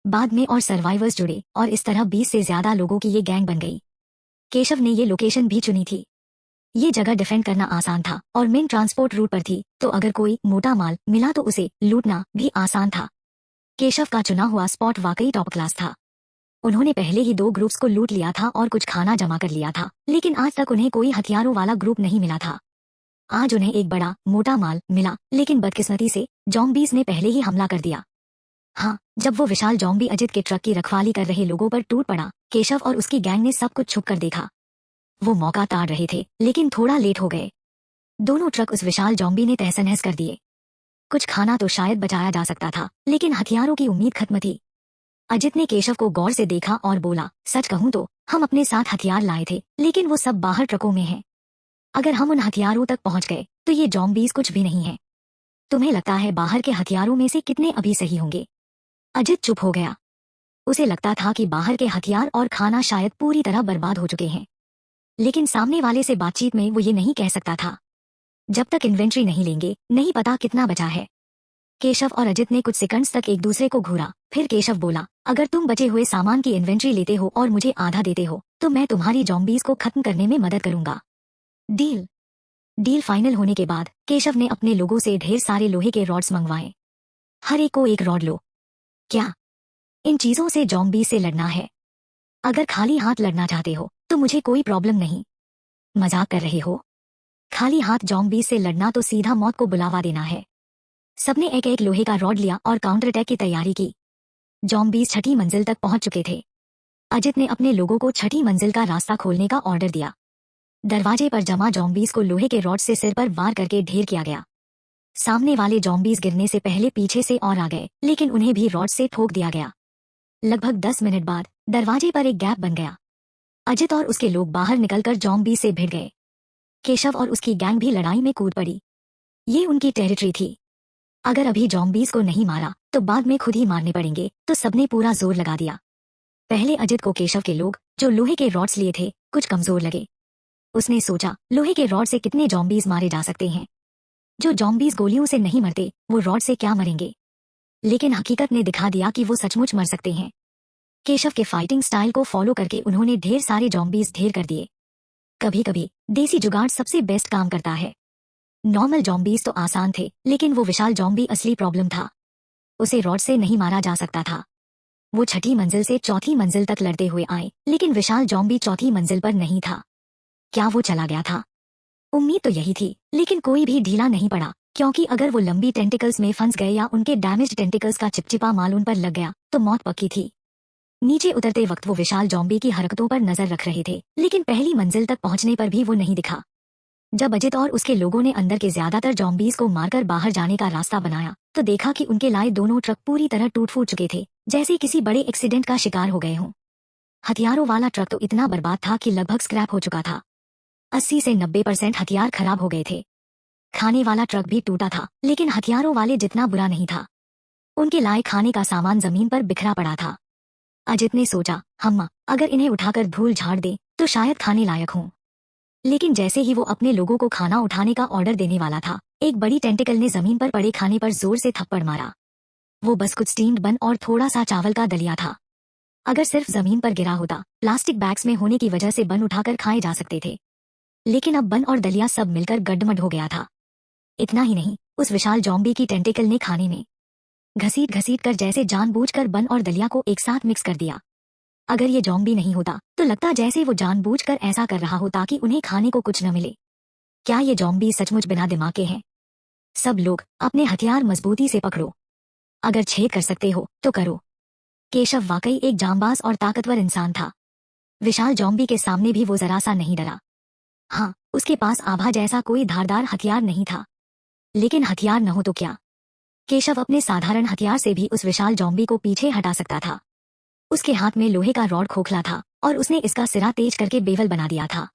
S1: बाद में और सर्वाइवर्स जुड़े और इस तरह 20 से ज्यादा लोगों की ये गैंग बन गई। केशव ने ये लोकेशन भी चुनी थी। ये जगह डिफेंड करना आसान था और मेन ट्रांसपोर्ट रूट पर थी, तो अगर कोई मोटा माल मिला तो उसे लूटना भी आसान था। केशव का चुना हुआ स्पॉट वाकई टॉप क्लास था। उन्होंने पहले ही 2 ग्रुप्स को लूट लिया था और कुछ खाना जमा कर लिया था, लेकिन आज तक उन्हें कोई हथियारों वाला ग्रुप नहीं मिला था। आज उन्हें एक बड़ा मोटा माल मिला, लेकिन बदकिस्मती से जॉम्बीज ने पहले ही हमला कर दिया। हाँ, जब वो विशाल जॉम्बी अजित के ट्रक की रखवाली कर रहे लोगों पर टूट पड़ा, केशव और उसकी गैंग ने सब कुछ छुप कर देखा। वो मौका ताड़ रहे थे, लेकिन थोड़ा लेट हो गए। दोनों ट्रक उस विशाल जॉम्बी ने तहस नहस कर दिए। कुछ खाना तो शायद बचाया जा सकता था, लेकिन हथियारों की उम्मीद खत्म थी। अजित ने केशव को गौर से देखा और बोला, सच कहूं तो हम अपने साथ हथियार लाए थे, लेकिन वो सब बाहर ट्रकों में हैं। अगर हम उन हथियारों तक पहुंच गए तो ये जॉम्बीज कुछ भी नहीं है। तुम्हें लगता है बाहर के हथियारों में से कितने अभी सही होंगे? अजित चुप हो गया। उसे लगता था कि बाहर के हथियार और खाना शायद पूरी तरह बर्बाद हो चुके हैं, लेकिन सामने वाले से बातचीत में वो ये नहीं कह सकता था। जब तक इन्वेंट्री नहीं लेंगे, नहीं पता कितना बचा है। केशव और अजित ने कुछ सेकंड्स तक एक दूसरे को घूरा, फिर केशव बोला, अगर तुम बचे हुए सामान की इन्वेंट्री लेते हो और मुझे आधा देते हो तो मैं तुम्हारी जॉम्बीज को खत्म करने में मदद करूंगा। डील। डील फाइनल होने के बाद केशव ने अपने लोगों से ढेर सारे लोहे के रॉड्स मंगवाए। हर एक को एक रॉड लो। क्या? इन चीजों से जॉम्बी से लड़ना है? अगर खाली हाथ लड़ना चाहते हो तो मुझे कोई प्रॉब्लम नहीं। मजाक कर रहे हो? खाली हाथ जॉम्बी से लड़ना तो सीधा मौत को बुलावा देना है। सबने एक एक लोहे का रॉड लिया और काउंटर अटैक की तैयारी की। जॉम्बीज 6ठी मंजिल तक पहुंच चुके थे। अजित ने अपने लोगों को 6ठी मंजिल का रास्ता खोलने का ऑर्डर दिया। दरवाजे पर जमा जॉम्बीज को लोहे के रॉड से सिर पर वार करके ढेर किया गया। सामने वाले जॉम्बीज गिरने से पहले पीछे से और आ गए, लेकिन उन्हें भी रॉड से ठोक दिया गया। लगभग 10 मिनट बाद दरवाजे पर एक गैप बन गया। अजित और उसके लोग बाहर निकलकर जॉम्बी से भिड़ गए। केशव और उसकी गैंग भी लड़ाई में कूद पड़ी। ये उनकी टेरिटरी थी। अगर अभी जॉम्बीज को नहीं मारा तो बाद में खुद ही मारने पड़ेंगे, तो सबने पूरा जोर लगा दिया। पहले अजित को केशव के लोग जो लोहे के रॉड्स लिए थे कुछ कमजोर लगे। उसने सोचा, लोहे के रॉड से कितने जॉम्बीज मारे जा सकते हैं? जो जॉम्बीज गोलियों से नहीं मरते वो रॉड से क्या मरेंगे? लेकिन हकीकत ने दिखा दिया कि वो सचमुच मर सकते हैं। केशव के फाइटिंग स्टाइल को फॉलो करके उन्होंने ढेर सारे जॉम्बीज ढेर कर दिए। कभी कभी देसी जुगाड़ सबसे बेस्ट काम करता है। नॉर्मल जॉम्बीज तो आसान थे, लेकिन वो विशाल जॉम्बी असली प्रॉब्लम था। उसे रॉड से नहीं मारा जा सकता था। वो 6ठी मंजिल से 4थी मंजिल तक लड़ते हुए आए, लेकिन विशाल जॉम्बी 4थी मंजिल पर नहीं था। क्या वो चला गया था? उम्मीद तो यही थी, लेकिन कोई भी ढीला नहीं पड़ा, क्योंकि अगर वो लंबी टेंटिकल्स में फंस गए या उनके डैमेज्ड टेंटिकल्स का चिपचिपा माल उन पर लग गया तो मौत पक्की थी। नीचे उतरते वक्त वो विशाल जॉम्बी की हरकतों पर नजर रख रहे थे, लेकिन पहली मंजिल तक पहुंचने पर भी वो नहीं दिखा। जब अजित और उसके लोगों ने अंदर के ज्यादातर जॉम्बीज को मारकर बाहर जाने का रास्ता बनाया तो देखा कि उनके लाए दोनों ट्रक पूरी तरह टूट फूट चुके थे, जैसे किसी बड़े एक्सीडेंट का शिकार हो गए हों। हथियारों वाला ट्रक तो इतना बर्बाद था कि लगभग स्क्रैप हो चुका था। 80 से 90% हथियार खराब हो गए थे। खाने वाला ट्रक भी टूटा था, लेकिन हथियारों वाले जितना बुरा नहीं था। उनके लाए खाने का सामान जमीन पर बिखरा पड़ा था। अजित ने सोचा, हम्मा, अगर इन्हें उठाकर धूल झाड़ दे तो शायद खाने लायक हों। लेकिन जैसे ही वो अपने लोगों को खाना उठाने का ऑर्डर देने वाला था, एक बड़ी टेंटिकल ने जमीन पर पड़े खाने पर जोर से थप्पड़ मारा। वो बस कुछ स्टीम्ड बन और थोड़ा सा चावल का दलिया था। अगर सिर्फ जमीन पर गिरा होता, प्लास्टिक बैग्स में होने की वजह से बन उठाकर खाए जा सकते थे, लेकिन अब बन और दलिया सब मिलकर गड्ढमड हो गया था। इतना ही नहीं, उस विशाल जॉम्बी की टेंटिकल ने खाने में घसीट घसीट कर जैसे जानबूझकर बन और दलिया को एक साथ मिक्स कर दिया। अगर ये जॉम्बी नहीं होता तो लगता जैसे वो जानबूझकर ऐसा कर रहा हो ताकि उन्हें खाने को कुछ न मिले। क्या ये जॉम्बी सचमुच बिना दिमाग के हैं? सब लोग अपने हथियार मजबूती से पकड़ो। अगर छेद कर सकते हो तो करो। केशव वाकई एक जांबाज और ताकतवर इंसान था। विशाल जॉम्बी के सामने भी वो जरा सा नहीं डरा। हाँ, उसके पास आभा जैसा कोई धारदार हथियार नहीं था, लेकिन हथियार न हो तो क्या, केशव अपने साधारण हथियार से भी उस विशाल जॉम्बी को पीछे हटा सकता था। उसके हाथ में लोहे का रॉड खोखला था और उसने इसका सिरा तेज करके बेवल बना दिया था।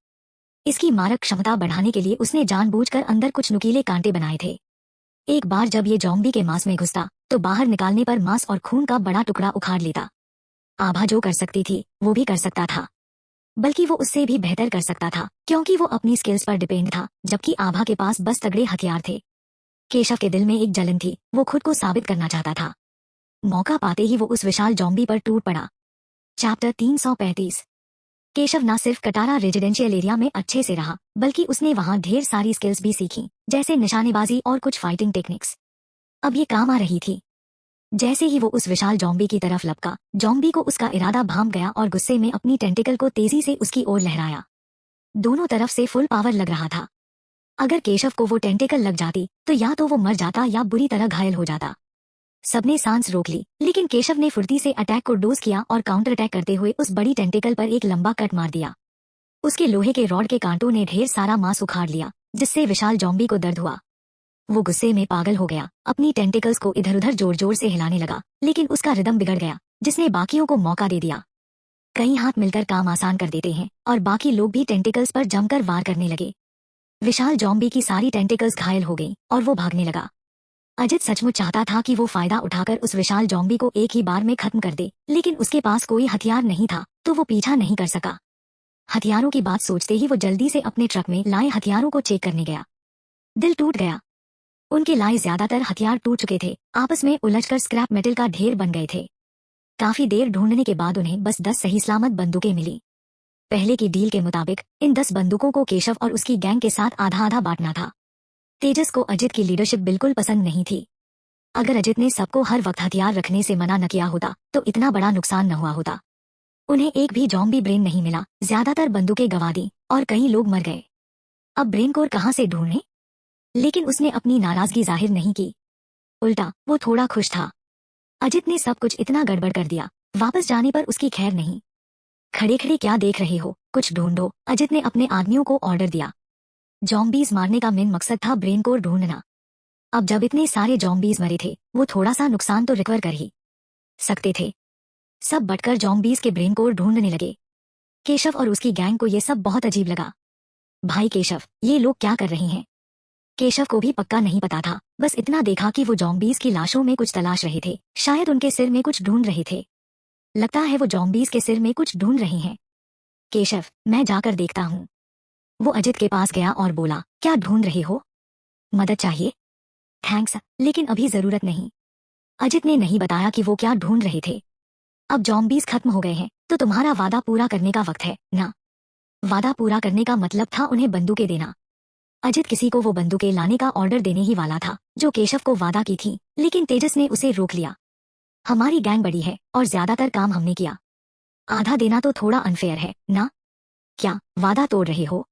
S1: इसकी मारक क्षमता बढ़ाने के लिए उसने जानबूझकर अंदर कुछ नुकीले कांटे बनाए थे। एक बार जब ये जॉम्बी के मांस में घुसता तो बाहर निकालने पर मांस और खून का बड़ा टुकड़ा उखाड़ लेता। आभा जो कर सकती थी वो भी कर सकता था, बल्कि वो उससे भी बेहतर कर सकता था, क्योंकि वो अपनी स्किल्स पर डिपेंड था, जबकि आभा के पास बस तगड़े हथियार थे। केशव के दिल में एक जलन थी, वो खुद को साबित करना चाहता था। मौका पाते ही वो उस विशाल जॉम्बी पर टूट पड़ा। चैप्टर 335। केशव न सिर्फ कटारा रेजिडेंशियल एरिया में अच्छे से रहा, बल्कि उसने वहां ढेर सारी स्किल्स भी सीखी, जैसे निशानेबाजी और कुछ फाइटिंग टेक्निक्स। अब ये काम आ रही थी। जैसे ही वो उस विशाल जॉम्बी की तरफ लपका, जॉम्बी को उसका इरादा भांप गया और गुस्से में अपनी टेंटिकल को तेजी से उसकी ओर लहराया। दोनों तरफ से फुल पावर लग रहा था। अगर केशव को वो टेंटिकल लग जाती तो या तो वो मर जाता या बुरी तरह घायल हो जाता। सबने सांस रोक ली, लेकिन केशव ने फुर्ती से अटैक को डोज किया और काउंटर अटैक करते हुए उस बड़ी टेंटिकल पर एक लंबा कट मार दिया। उसके लोहे के रॉड के कांटों ने ढेर सारा मांस उखाड़ लिया, जिससे विशाल जॉम्बी को दर्द हुआ। वो गुस्से में पागल हो गया, अपनी टेंटिकल्स को इधर उधर जोर जोर से हिलाने लगा, लेकिन उसका रिदम बिगड़ गया, जिसने बाकियों को मौका दे दिया। कई हाथ मिलकर काम आसान कर देते हैं, और बाकी लोग भी टेंटिकल्स पर जमकर वार करने लगे। विशाल जॉम्बी की सारी टेंटिकल्स घायल हो गई और वो भागने लगा। अजित सचमुच चाहता था कि वो फायदा उठाकर उस विशाल जॉम्बी को एक ही बार में खत्म कर दे, लेकिन उसके पास कोई हथियार नहीं था, तो वो पीछा नहीं कर सका। हथियारों की बात सोचते ही वो जल्दी से अपने ट्रक में लाए हथियारों को चेक करने गया। दिल टूट गया। उनके लाए ज्यादातर हथियार टूट चुके थे, आपस में उलझकर स्क्रैप मेटल का ढेर बन गए थे। काफी देर ढूंढने के बाद उन्हें बस 10 सही सलामत बंदूकें मिली। पहले की डील के मुताबिक इन 10 बंदूकों को केशव और उसकी गैंग के साथ आधा आधा बांटना था। तेजस को अजित की लीडरशिप बिल्कुल पसंद नहीं थी। अगर अजित ने सबको हर वक्त हथियार रखने से मना न किया होता तो इतना बड़ा नुकसान न हुआ होता। उन्हें एक भी जॉम्बी ब्रेन नहीं मिला, ज्यादातर बंदूकें गंवा दी और कई लोग मर गए। अब ब्रेन कोर कहाँ से ढूंढने? लेकिन उसने अपनी नाराजगी जाहिर नहीं की। उल्टा वो थोड़ा खुश था। अजित ने सब कुछ इतना गड़बड़ कर दिया, वापस जाने पर उसकी खैर नहीं। खड़े खड़े क्या देख रहे हो, कुछ ढूंढो, अजित ने अपने आदमियों को ऑर्डर दिया। जॉम्बीज मारने का मेन मकसद था ब्रेन कोर ढूंढना। अब जब इतने सारे जॉम्बीज मरे थे, वो थोड़ा सा नुकसान तो रिकवर कर ही सकते थे। सब बटकर जॉम्बीज के ब्रेन कोर ढूंढने लगे। केशव और उसकी गैंग को ये सब बहुत अजीब लगा। भाई केशव, ये लोग क्या कर रहे हैं? केशव को भी पक्का नहीं पता था, बस इतना देखा कि वो जॉम्बीज की लाशों में कुछ तलाश रहे थे, शायद उनके सिर में कुछ ढूंढ रहे थे। लगता है वो जॉम्बीज के सिर में कुछ ढूंढ रहे हैं। केशव, मैं जाकर देखता हूँ। वो अजित के पास गया और बोला, क्या ढूंढ रहे हो? मदद चाहिए? थैंक्स, लेकिन अभी जरूरत नहीं। अजित ने नहीं बताया कि वो क्या ढूंढ रहे थे। अब जॉम्बीज खत्म हो गए हैं तो तुम्हारा वादा पूरा करने का वक्त है ना? वादा पूरा करने का मतलब था उन्हें बंदूकें देना। अजित किसी को वो बंदूकें लाने का ऑर्डर देने ही वाला था जो केशव को वादा की थी, लेकिन तेजस ने उसे रोक लिया। हमारी गैंग बड़ी है और ज्यादातर काम हमने किया, आधा देना तो थोड़ा अनफेयर है ना? क्या वादा तोड़ रहे हो?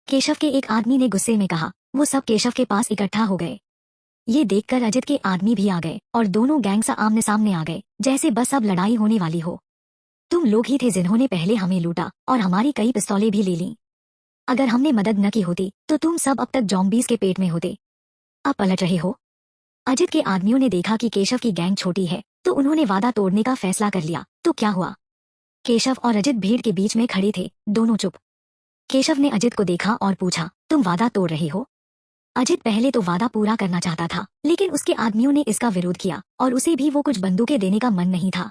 S1: केशव के एक आदमी ने गुस्से में कहा। वो सब केशव के पास इकट्ठा हो गए। ये देखकर अजित के आदमी भी आ गए और दोनों गैंग्स आमने सामने आ गए, जैसे बस अब लड़ाई होने वाली हो। तुम लोग ही थे जिन्होंने पहले हमें लूटा और हमारी कई पिस्तौलें भी ले लीं। अगर हमने मदद न की होती तो तुम सब अब तक जॉम्बीज के पेट में होते। अब पलट रहे हो? अजित के आदमियों ने देखा कि केशव की गैंग छोटी है, तो उन्होंने वादा तोड़ने का फैसला कर लिया। तो क्या हुआ? केशव और अजित भीड़ के बीच में खड़े थे, दोनों चुप। केशव ने अजित को देखा और पूछा, तुम वादा तोड़ रहे हो? अजित पहले तो वादा पूरा करना चाहता था, लेकिन उसके आदमियों ने इसका विरोध किया और उसे भी वो कुछ बंदूकें देने का मन नहीं था।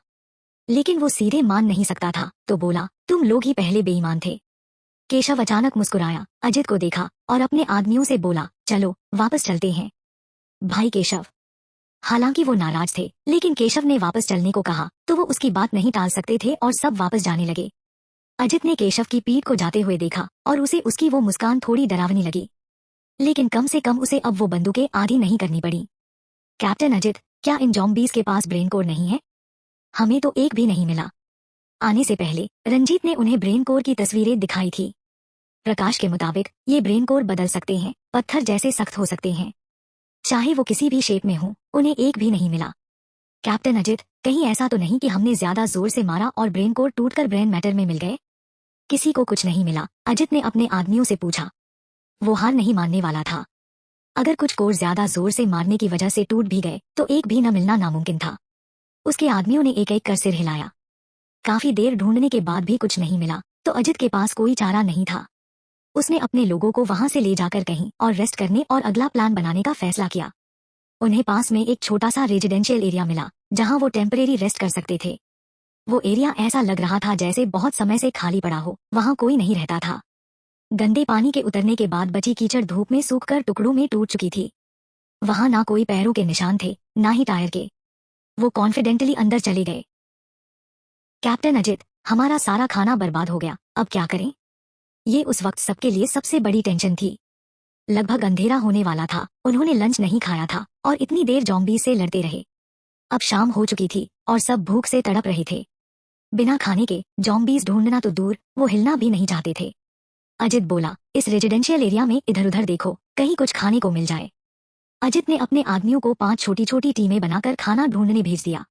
S1: लेकिन वो सीधे मान नहीं सकता था, तो बोला, तुम लोग ही पहले बेईमान थे। केशव अचानक मुस्कुराया, अजित को देखा और अपने आदमियों से बोला, चलो वापस चलते हैं। भाई केशव। हालांकि वो नाराज थे, लेकिन केशव ने वापस चलने को कहा तो वो उसकी बात नहीं टाल सकते थे और सब वापस जाने लगे। अजित ने केशव की पीठ को जाते हुए देखा और उसे उसकी वो मुस्कान थोड़ी डरावनी लगी, लेकिन कम से कम उसे अब वो बंदूकें आधी नहीं करनी पड़ी। कैप्टन अजित, क्या इन जॉम्बीज के पास ब्रेन कोर नहीं है? हमें तो एक भी नहीं मिला। आने से पहले रंजीत ने उन्हें ब्रेन कोर की तस्वीरें दिखाई थी। प्रकाश के मुताबिक ये ब्रेन कोर बदल सकते हैं, पत्थर जैसे सख्त हो सकते हैं, चाहे वो किसी भी शेप में हो। उन्हें एक भी नहीं मिला। कैप्टन अजित, कहीं ऐसा तो नहीं कि हमने ज्यादा जोर से मारा और ब्रेन कोर टूटकर ब्रेन मैटर में मिल गए? किसी को कुछ नहीं मिला, अजित ने अपने आदमियों से पूछा। वो हार नहीं मानने वाला था। अगर कुछ कोर ज्यादा जोर से मारने की वजह से टूट भी गए तो एक भी न मिलना नामुमकिन था। उसके आदमियों ने एक एक कर सिर हिलाया। काफी देर ढूंढने के बाद भी कुछ नहीं मिला तो अजित के पास कोई चारा नहीं था। उसने अपने लोगों को वहां से ले जाकर कहीं और रेस्ट करने और अगला प्लान बनाने का फैसला किया। उन्हें पास में एक छोटा सा रेजिडेंशियल एरिया मिला जहां वो टेम्परेरी रेस्ट कर सकते थे। वो एरिया ऐसा लग रहा था जैसे बहुत समय से खाली पड़ा हो, वहां कोई नहीं रहता था। गंदे पानी के उतरने के बाद बची कीचड़ धूप में सूखकर टुकड़ों में टूट चुकी थी। वहां ना कोई पैरों के निशान थे, ना ही टायर के। वो कॉन्फिडेंटली अंदर चले गए। कैप्टन अजित, हमारा सारा खाना बर्बाद हो गया, अब क्या करें? ये उस वक्त सबके लिए सबसे बड़ी टेंशन थी। लगभग अंधेरा होने वाला था, उन्होंने लंच नहीं खाया था और इतनी देर जॉम्बी से लड़ते रहे। अब शाम हो चुकी थी और सब भूख से तड़प रहे थे। बिना खाने के जॉम्बीज ढूंढना तो दूर, वो हिलना भी नहीं चाहते थे। अजित बोला, इस रेजिडेंशियल एरिया में इधर उधर देखो, कहीं कुछ खाने को मिल जाए। अजित ने अपने आदमियों को 5 छोटी छोटी टीमें बनाकर खाना ढूंढने भेज दिया।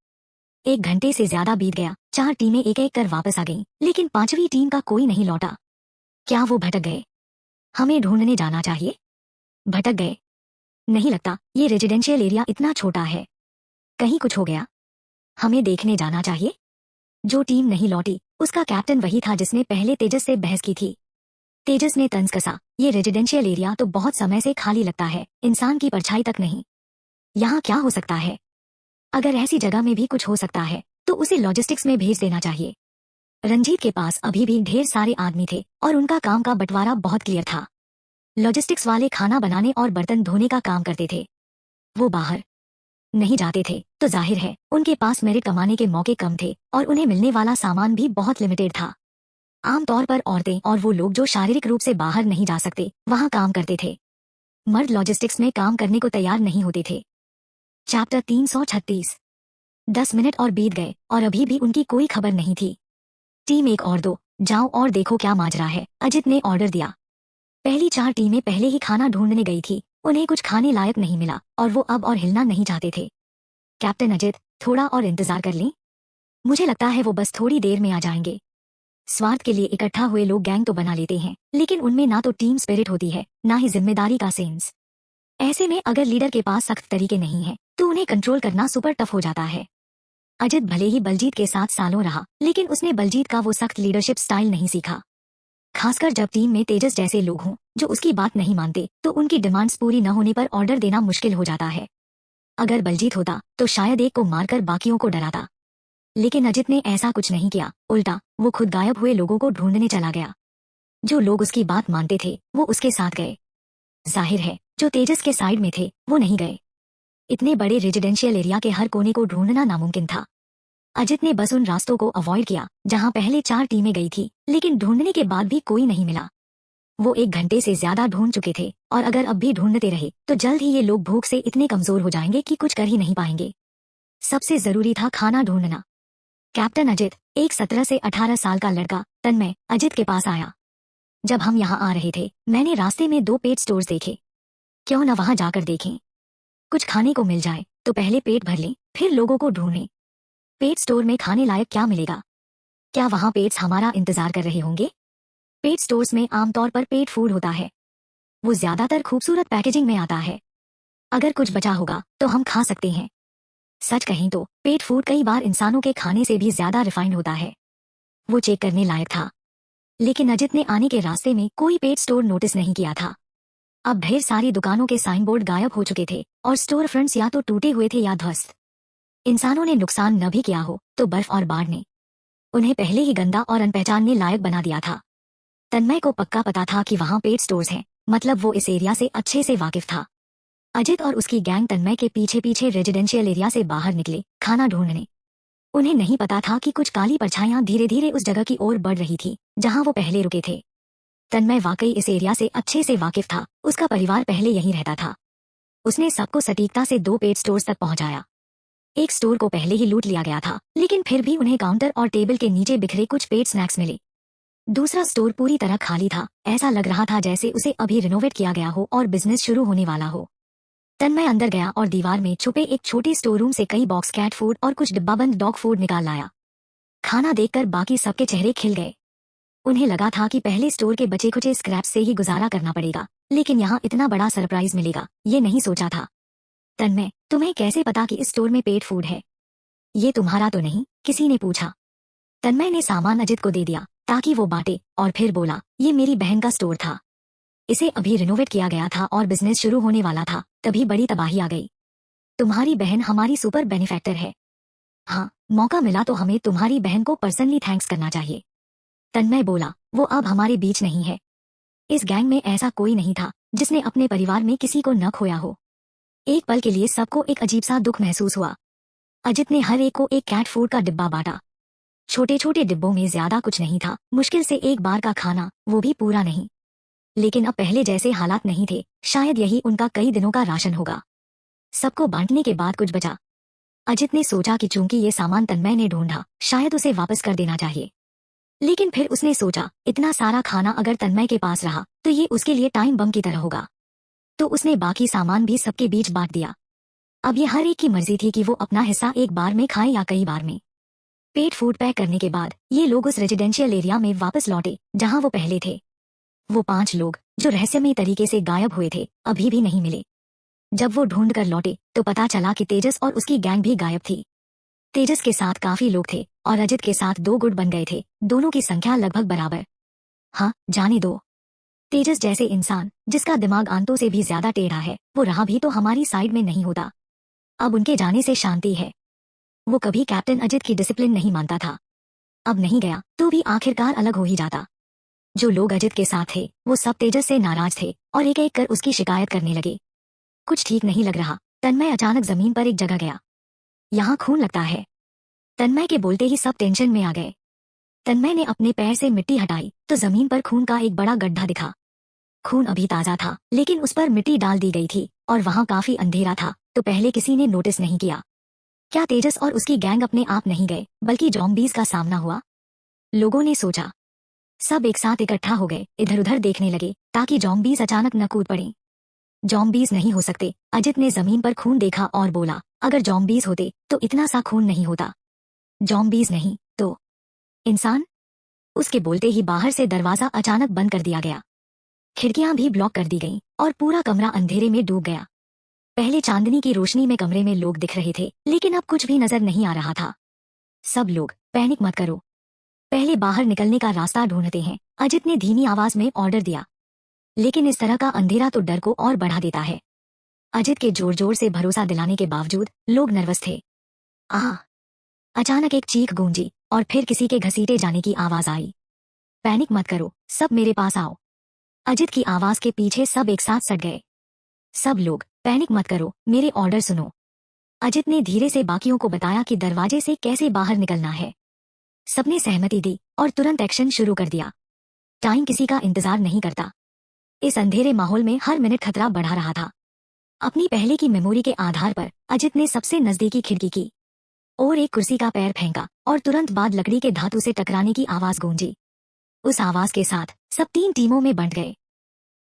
S1: 1 घंटे से ज्यादा बीत गया, 4 टीमें एक एक कर वापस आ गईं, लेकिन 5वीं टीम का कोई नहीं लौटा। क्या वो भटक गए? हमें ढूंढने जाना चाहिए। भटक गए? नहीं लगता, ये रेजिडेंशियल एरिया इतना छोटा है। कहीं कुछ हो गया। हमें देखने जाना चाहिए। जो टीम नहीं लौटी उसका कैप्टन वही था जिसने पहले तेजस से बहस की थी। तेजस ने तंज कसा, ये रेजिडेंशियल एरिया तो बहुत समय से खाली लगता है, इंसान की परछाई तक नहीं। यहाँ क्या हो सकता है? अगर ऐसी जगह में भी कुछ हो सकता है तो उसे लॉजिस्टिक्स में भेज देना चाहिए। रंजीत के पास अभी भी ढेर सारे आदमी थे और उनका काम का बंटवारा बहुत क्लियर था। लॉजिस्टिक्स वाले खाना बनाने और बर्तन धोने का काम करते थे। वो बाहर नहीं जाते थे तो जाहिर है उनके पास मेरिट कमाने के मौके कम थे और उन्हें मिलने वाला सामान भी बहुत लिमिटेड था। आमतौर पर औरतें और वो लोग जो शारीरिक रूप से बाहर नहीं जा सकते वहां काम करते थे। मर्द लॉजिस्टिक्स में काम करने को तैयार नहीं होते थे। चैप्टर 336। 10 मिनट और बीत गए और अभी भी उनकी कोई खबर नहीं थी। टीम 1 और 2, जाओ और देखो क्या माजरा है, अजित ने ऑर्डर दिया। पहली 4 टीमें पहले ही खाना ढूंढने गई थी, उन्हें कुछ खाने लायक नहीं मिला और वो अब और हिलना नहीं चाहते थे। कैप्टन अजित, थोड़ा और इंतजार कर लें? मुझे लगता है वो बस थोड़ी देर में आ जाएंगे। स्वार्थ के लिए इकट्ठा हुए लोग गैंग तो बना लेते हैं, लेकिन उनमें ना तो टीम स्पिरिट होती है, ना ही जिम्मेदारी का सेंस। ऐसे में अगर लीडर के पास सख्त तरीके नहीं है तो उन्हें कंट्रोल करना सुपर टफ हो जाता है। अजित भले ही बलजीत के साथ सालों रहा, लेकिन उसने बलजीत का वो सख्त लीडरशिप स्टाइल नहीं सीखा। खासकर जब टीम में तेजस जैसे लोग हों जो उसकी बात नहीं मानते तो उनकी डिमांड्स पूरी न होने पर ऑर्डर देना मुश्किल हो जाता है। अगर बलजीत होता तो शायद एक को मारकर बाकियों को डराता, लेकिन अजित ने ऐसा कुछ नहीं किया। उल्टा वो खुद गायब हुए लोगों को ढूंढने चला गया। जो लोग उसकी बात मानते थे वो उसके साथ गए। जाहिर है जो तेजस के साइड में थे वो नहीं गए। इतने बड़े रेजिडेंशियल एरिया के हर कोने को ढूंढना नामुमकिन था। अजित ने बस उन रास्तों को अवॉइड किया जहां पहले 4 टीमें गई थी, लेकिन ढूंढने के बाद भी कोई नहीं मिला। वो 1 घंटे से ज्यादा ढूंढ चुके थे और अगर अब भी ढूंढते रहे तो जल्द ही ये लोग भूख से इतने कमजोर हो जाएंगे कि कुछ कर ही नहीं पाएंगे। सबसे जरूरी था खाना ढूंढना। कैप्टन अजित, एक 17 से 18 साल का लड़का तन्मय अजित के पास आया। जब हम यहाँ आ रहे थे मैंने रास्ते में 2 पेट स्टोर्स देखे, क्यों न वहां जाकर देखें। कुछ खाने को मिल जाए तो पहले पेट भर लें, फिर लोगों को ढूंढें। पेट स्टोर में खाने लायक क्या मिलेगा? क्या वहां पेट्स हमारा इंतजार कर रहे होंगे? पेट स्टोर्स में आमतौर पर पेट फूड होता है। वो ज्यादातर खूबसूरत पैकेजिंग में आता है। अगर कुछ बचा होगा तो हम खा सकते हैं। सच कहें तो पेट फूड कई बार इंसानों के खाने से भी ज्यादा रिफाइंड होता है। वो चेक करने लायक था, लेकिन अजित ने आने के रास्ते में कोई पेट स्टोर नोटिस नहीं किया था। अब ढेर सारी दुकानों के साइन बोर्ड गायब हो चुके थे और स्टोर फ्रंट्स या तो टूटे हुए थे या ध्वस्त। इंसानों ने नुकसान न भी किया हो तो बर्फ और बाढ़ ने उन्हें पहले ही गंदा और अनपहचानने लायक बना दिया था। तन्मय को पक्का पता था कि वहां पेट स्टोर्स हैं, मतलब वो इस एरिया से अच्छे से वाकिफ था। अजित और उसकी गैंग तन्मय के पीछे पीछे रेजिडेंशियल एरिया से बाहर निकले खाना ढूंढने। उन्हें नहीं पता था कि कुछ काली परछाइयां धीरे धीरे उस जगह की ओर बढ़ रही थी जहां वो पहले रुके थे। तन्मय वाकई इस एरिया से अच्छे से वाकिफ था, उसका परिवार पहले यहीं रहता था। उसने सबको सटीकता से 2 पेट स्टोर्स तक पहुंचाया। एक स्टोर को पहले ही लूट लिया गया था, लेकिन फिर भी उन्हें काउंटर और टेबल के नीचे बिखरे कुछ पेट स्नैक्स मिले। दूसरा स्टोर पूरी तरह खाली था, ऐसा लग रहा था जैसे उसे अभी रिनोवेट किया गया हो और बिजनेस शुरू होने वाला हो। तन्मय अंदर गया और दीवार में छुपे एक छोटे स्टोर रूम से कई बॉक्स कैट फूड और कुछ डिब्बाबंद डॉग फूड निकाल लाया। खाना देखकर बाकी सबके चेहरे खिल गए। उन्हें लगा था कि पहले स्टोर के बचे खुचे स्क्रैप्स से ही गुजारा करना पड़ेगा, लेकिन यहाँ इतना बड़ा सरप्राइज मिलेगा ये नहीं सोचा था। तन्मय, तुम्हें कैसे पता कि इस स्टोर में पेट फूड है? ये तुम्हारा तो नहीं? किसी ने पूछा। तन्मय ने सामान अजित को दे दिया ताकि वो बांटे और फिर बोला, ये मेरी बहन का स्टोर था। इसे अभी रिनोवेट किया गया था और बिजनेस शुरू होने वाला था, तभी बड़ी तबाही आ गई। तुम्हारी बहन हमारी सुपर बेनिफैक्टर है। हाँ, मौका मिला तो हमें तुम्हारी बहन को पर्सनली थैंक्स करना चाहिए। तन्मय बोला, वो अब हमारे बीच नहीं है। इस गैंग में ऐसा कोई नहीं था जिसने अपने परिवार में किसी को न खोया हो। एक पल के लिए सबको एक अजीब सा दुख महसूस हुआ। अजित ने हर एक को एक कैट फूड का डिब्बा बांटा। छोटे छोटे डिब्बों में ज्यादा कुछ नहीं था, मुश्किल से एक बार का खाना, वो भी पूरा नहीं। लेकिन अब पहले जैसे हालात नहीं थे, शायद यही उनका कई दिनों का राशन होगा। सबको बांटने के बाद कुछ बचा। अजित ने सोचा कि चूंकि ये सामान तन्मय ने ढूंढा, शायद उसे वापस कर देना चाहिए। लेकिन फिर उसने सोचा, इतना सारा खाना अगर तन्मय के पास रहा तो ये उसके लिए टाइम बम की तरह होगा। तो उसने बाकी सामान भी सबके बीच बांट दिया। अब ये हर एक की मर्जी थी कि वो अपना हिस्सा एक बार में खाए या कई बार में। पेट फूड पैक करने के बाद ये लोग उस रेजिडेंशियल एरिया में वापस लौटे जहां वो पहले थे। वो 5 लोग जो रहस्यमयी तरीके से गायब हुए थे अभी भी नहीं मिले। जब वो ढूंढ कर लौटे तो पता चला कि तेजस और उसकी गैंग भी गायब थी। तेजस के साथ काफी लोग थे और अजित के साथ 2 गुट बन गए थे, दोनों की संख्या लगभग बराबर। हाँ, जाने दो। तेजस जैसे इंसान जिसका दिमाग आंतों से भी ज्यादा टेढ़ा है, वो रहा भी तो हमारी साइड में नहीं होता। अब उनके जाने से शांति है। वो कभी कैप्टन अजित की डिसिप्लिन नहीं मानता था। अब नहीं गया तो भी आखिरकार अलग हो ही जाता। जो लोग अजित के साथ थे वो सब तेजस से नाराज थे और एक एक कर उसकी शिकायत करने लगे। कुछ ठीक नहीं लग रहा। तन्मय अचानक जमीन पर एक जगह गया। यहाँ खून लगता है। तन्मय के बोलते ही सब टेंशन में आ गए। तन्मय ने अपने पैर से मिट्टी हटाई तो जमीन पर खून का एक बड़ा गड्ढा दिखा। खून अभी ताजा था, लेकिन उस पर मिट्टी डाल दी गई थी और वहाँ काफी अंधेरा था, तो पहले किसी ने नोटिस नहीं किया। क्या तेजस और उसकी गैंग अपने आप नहीं गए, बल्कि ज़ॉम्बीज़ का सामना हुआ? लोगों ने सोचा। सब एक साथ इकट्ठा हो गए, इधर उधर देखने लगे ताकि ज़ॉम्बीज़ अचानक न कूद पड़े। ज़ॉम्बीज़ नहीं हो सकते। अजित ने जमीन पर खून देखा और बोला, अगर ज़ॉम्बीज़ होते तो इतना सा खून नहीं होता। ज़ॉम्बीज़ नहीं तो इंसान? उसके बोलते ही बाहर से दरवाजा अचानक बंद कर दिया गया। खिड़कियां भी ब्लॉक कर दी गईं और पूरा कमरा अंधेरे में डूब गया। पहले चांदनी की रोशनी में कमरे में लोग दिख रहे थे, लेकिन अब कुछ भी नजर नहीं आ रहा था। सब लोग पैनिक मत करो, पहले बाहर निकलने का रास्ता ढूंढते हैं, अजित ने धीमी आवाज में ऑर्डर दिया। लेकिन इस तरह का अंधेरा तो डर को और बढ़ा देता है। अजित के जोर जोर से भरोसा दिलाने के बावजूद लोग नर्वस थे। अचानक एक चीख गूंजी और फिर किसी के घसीटे जाने की आवाज आई। पैनिक मत करो, सब मेरे पास आओ। अजित की आवाज के पीछे सब एक साथ सट गए। सब लोग पैनिक मत करो, मेरे ऑर्डर सुनो। अजित ने धीरे से बाकियों को बताया कि दरवाजे से कैसे बाहर निकलना है। सबने सहमति दी और तुरंत एक्शन शुरू कर दिया। टाइम किसी का इंतजार नहीं करता। इस अंधेरे माहौल में हर मिनट खतरा बढ़ा रहा था। अपनी पहले की मेमोरी के आधार पर अजित ने सबसे नजदीकी खिड़की की और एक कुर्सी का पैर फेंका और तुरंत बाद लकड़ी के धातु से टकराने की आवाज गूंजी। उस आवाज के साथ सब 3 टीमों में बंट गए।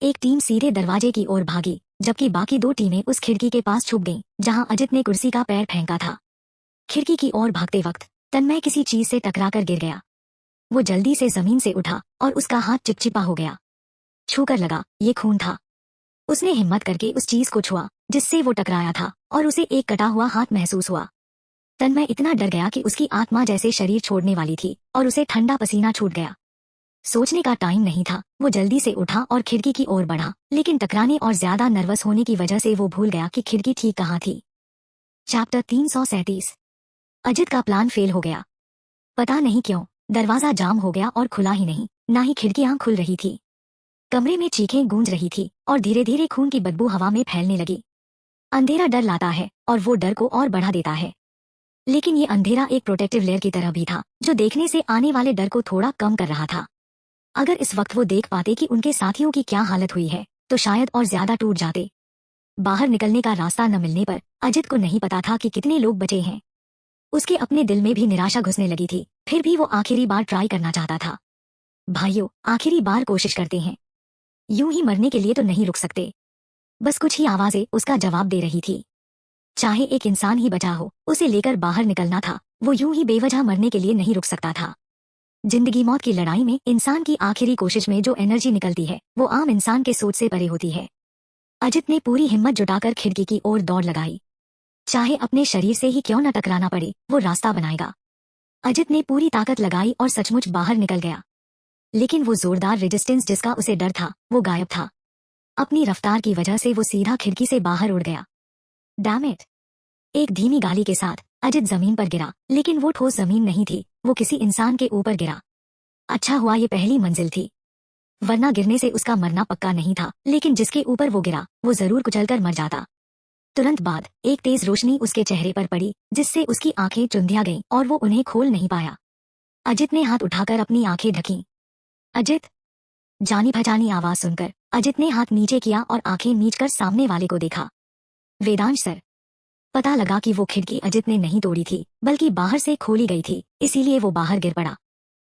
S1: एक टीम सीधे दरवाजे की ओर भागी, जबकि बाकी 2 टीमें उस खिड़की के पास छुप गईं, जहां अजित ने कुर्सी का पैर फेंका था। खिड़की की ओर भागते वक्त तन्मय किसी चीज से टकराकर गिर गया। वो जल्दी से जमीन से उठा और उसका हाथ चिपचिपा हो गया। छूकर लगा, ये खून था। उसने हिम्मत करके उस चीज को छुआ जिससे वो टकराया था और उसे एक कटा हुआ हाथ महसूस हुआ। तन्मय इतना डर गया कि उसकी आत्मा जैसे शरीर छोड़ने वाली थी और उसे ठंडा पसीना छूट गया। सोचने का टाइम नहीं था। वो जल्दी से उठा और खिड़की की ओर बढ़ा, लेकिन टकराने और ज्यादा नर्वस होने की वजह से वो भूल गया कि खिड़की ठीक कहाँ थी। चैप्टर 337। अजित का प्लान फेल हो गया। पता नहीं क्यों दरवाजा जाम हो गया और खुला ही नहीं, ना ही खिड़कियां खुल रही थी। कमरे में चीखें गूंज रही थी और धीरे धीरे खून की बदबू हवा में फैलने लगी। अंधेरा डर लाता है और वो डर को और बढ़ा देता है, लेकिन ये अंधेरा एक प्रोटेक्टिव लेयर की तरह भी था, जो देखने से आने वाले डर को थोड़ा कम कर रहा था। अगर इस वक्त वो देख पाते कि उनके साथियों की क्या हालत हुई है, तो शायद और ज्यादा टूट जाते। बाहर निकलने का रास्ता न मिलने पर अजित को नहीं पता था कि कितने लोग बचे हैं। उसके अपने दिल में भी निराशा घुसने लगी थी, फिर भी वो आखिरी बार ट्राई करना चाहता था। भाइयों, आखिरी बार कोशिश करते हैं। यूं ही मरने के लिए तो नहीं रुक सकते। बस कुछ ही आवाजें उसका जवाब दे रही थी। चाहे एक इंसान ही बचा हो, उसे लेकर बाहर निकलना था। वो यूं ही बेवजह मरने के लिए नहीं रुक सकता था। जिंदगी मौत की लड़ाई में इंसान की आखिरी कोशिश में जो एनर्जी निकलती है, वो आम इंसान के सोच से परे होती है। अजित ने पूरी हिम्मत जुटाकर खिड़की की ओर दौड़ लगाई। चाहे अपने शरीर से ही क्यों न टकराना पड़े, वो रास्ता बनाएगा। अजित ने पूरी ताकत लगाई और सचमुच बाहर निकल गया। लेकिन वो जोरदार रेजिस्टेंस जिसका उसे डर था, वो गायब था। अपनी रफ्तार की वजह से वो सीधा खिड़की से बाहर उड़ गया। Damn it! एक धीमी गाली के साथ अजित जमीन पर गिरा, लेकिन वो ठोस जमीन नहीं थी, वो किसी इंसान के ऊपर गिरा। अच्छा हुआ ये पहली मंजिल थी, वरना गिरने से उसका मरना पक्का नहीं था। लेकिन जिसके ऊपर वो गिरा, वो जरूर कुचलकर मर जाता। तुरंत बाद एक तेज रोशनी उसके चेहरे पर पड़ी, जिससे उसकी आंखें चुंधिया गईं और वो उन्हें खोल नहीं पाया। अजित ने हाथ उठाकर अपनी आंखें ढकीं। अजित! जानी पहचानी आवाज सुनकर अजित ने हाथ नीचे किया और आंखें मीचकर सामने वाले को देखा। वेदांश सर! पता लगा कि वो खिड़की अजित ने नहीं तोड़ी थी, बल्कि बाहर से खोली गई थी, इसीलिए वो बाहर गिर पड़ा।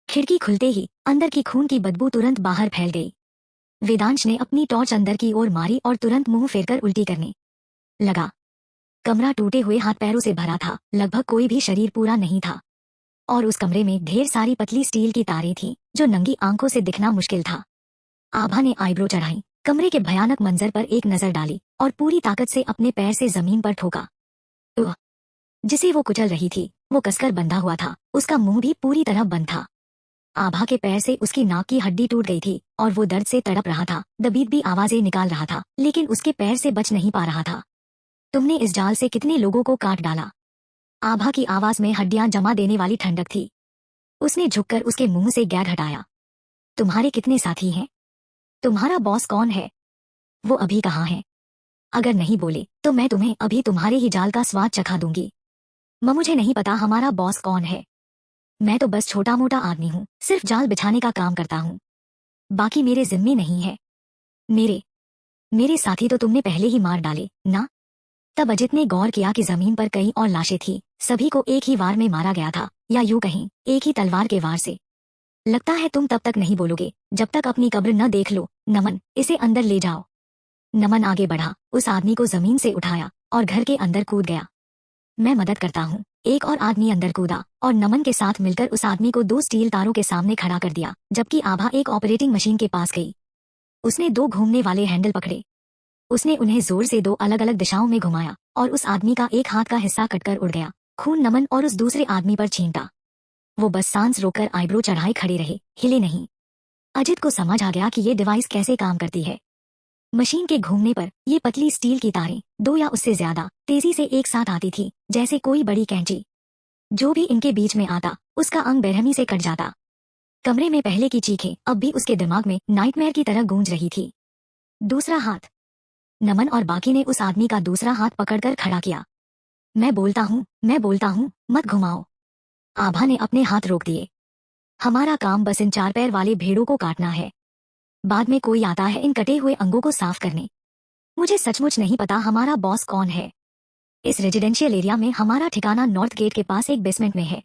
S1: खिड़की खुलते ही अंदर की खून की बदबू तुरंत बाहर फैल गई। वेदांश ने अपनी टॉर्च अंदर की ओर मारी और तुरंत मुंह फेरकर उल्टी करने लगा। कमरा टूटे हुए हाथ पैरों से भरा था, लगभग कोई भी शरीर पूरा नहीं था। और उस कमरे में ढेर सारी पतली स्टील की तारें थीं, जो नंगी आंखों से दिखना मुश्किल था। आभा ने आईब्रो चढ़ाई, कमरे के भयानक मंजर पर एक नजर डाली और पूरी ताकत से अपने पैर से जमीन पर ठोका। जिसे वो कुचल रही थी, वो कसकर बंधा हुआ था, उसका मुंह भी पूरी तरह बंद था। आभा के पैर से उसकी नाक की हड्डी टूट गई थी और वो दर्द से तड़प रहा था, दबीत आवाजें निकाल रहा था, लेकिन उसके पैर से बच नहीं पा रहा था। तुमने इस जाल से कितने लोगों को काट डाला? आभा की आवाज में हड्डियां जमा देने वाली ठंडक थी। उसने झुककर उसके मुंह से गैग हटाया। तुम्हारे कितने साथी हैं? तुम्हारा बॉस कौन है? वो अभी कहाँ है? अगर नहीं बोले तो मैं तुम्हें अभी तुम्हारे ही जाल का स्वाद चखा दूंगी। मुझे नहीं पता हमारा बॉस कौन है। मैं तो बस छोटा मोटा आदमी हूँ, सिर्फ जाल बिछाने का काम करता हूँ। बाकी मेरे जिम्मे नहीं है। मेरे मेरे साथी तो तुमने पहले ही मार डाले ना? तब अजित ने गौर किया कि जमीन पर कई और लाशें थी। सभी को एक ही वार में मारा गया था, या यूं कहीं एक ही तलवार के वार से। लगता है तुम तब तक नहीं बोलोगे जब तक अपनी कब्र न देख लो। नमन, इसे अंदर ले जाओ। नमन आगे बढ़ा, उस आदमी को जमीन से उठाया और घर के अंदर कूद गया। मैं मदद करता हूँ। एक और आदमी अंदर कूदा और नमन के साथ मिलकर उस आदमी को दो स्टील तारों के सामने खड़ा कर दिया, जबकि आभा एक ऑपरेटिंग मशीन के पास गई। उसने दो घूमने वाले हैंडल पकड़े। उसने उन्हें जोर से दो अलग अलग दिशाओं में घुमाया और उस आदमी का एक हाथ का हिस्सा कटकर उड़ गया। खून नमन और उस दूसरे आदमी पर छींटा। वो बस सांस रोककर आईब्रो चढ़ाए खड़े रहे, हिले नहीं। अजित को समझ आ गया कि ये डिवाइस कैसे काम करती है। मशीन के घूमने पर ये पतली स्टील की तारें, दो या उससे ज्यादा, तेजी से एक साथ आती थी, जैसे कोई बड़ी कैंची। जो भी इनके बीच में आता, उसका अंग बेरहमी से कट जाता। कमरे में पहले की चीखें अब भी उसके दिमाग में नाइटमेयर की तरह गूंज रही थी। दूसरा हाथ। नमन और बाकी ने उस आदमी का दूसरा हाथ पकड़कर खड़ा किया। मैं बोलता हूँ, मत घुमाओ। आभा ने अपने हाथ रोक दिए। हमारा काम बस इन चार पैर वाले भेड़ों को काटना है। बाद में कोई आता है इन कटे हुए अंगों को साफ करने। मुझे सचमुच नहीं पता हमारा बॉस कौन है। इस रेजिडेंशियल एरिया में हमारा ठिकाना नॉर्थ गेट के पास एक बेसमेंट में है।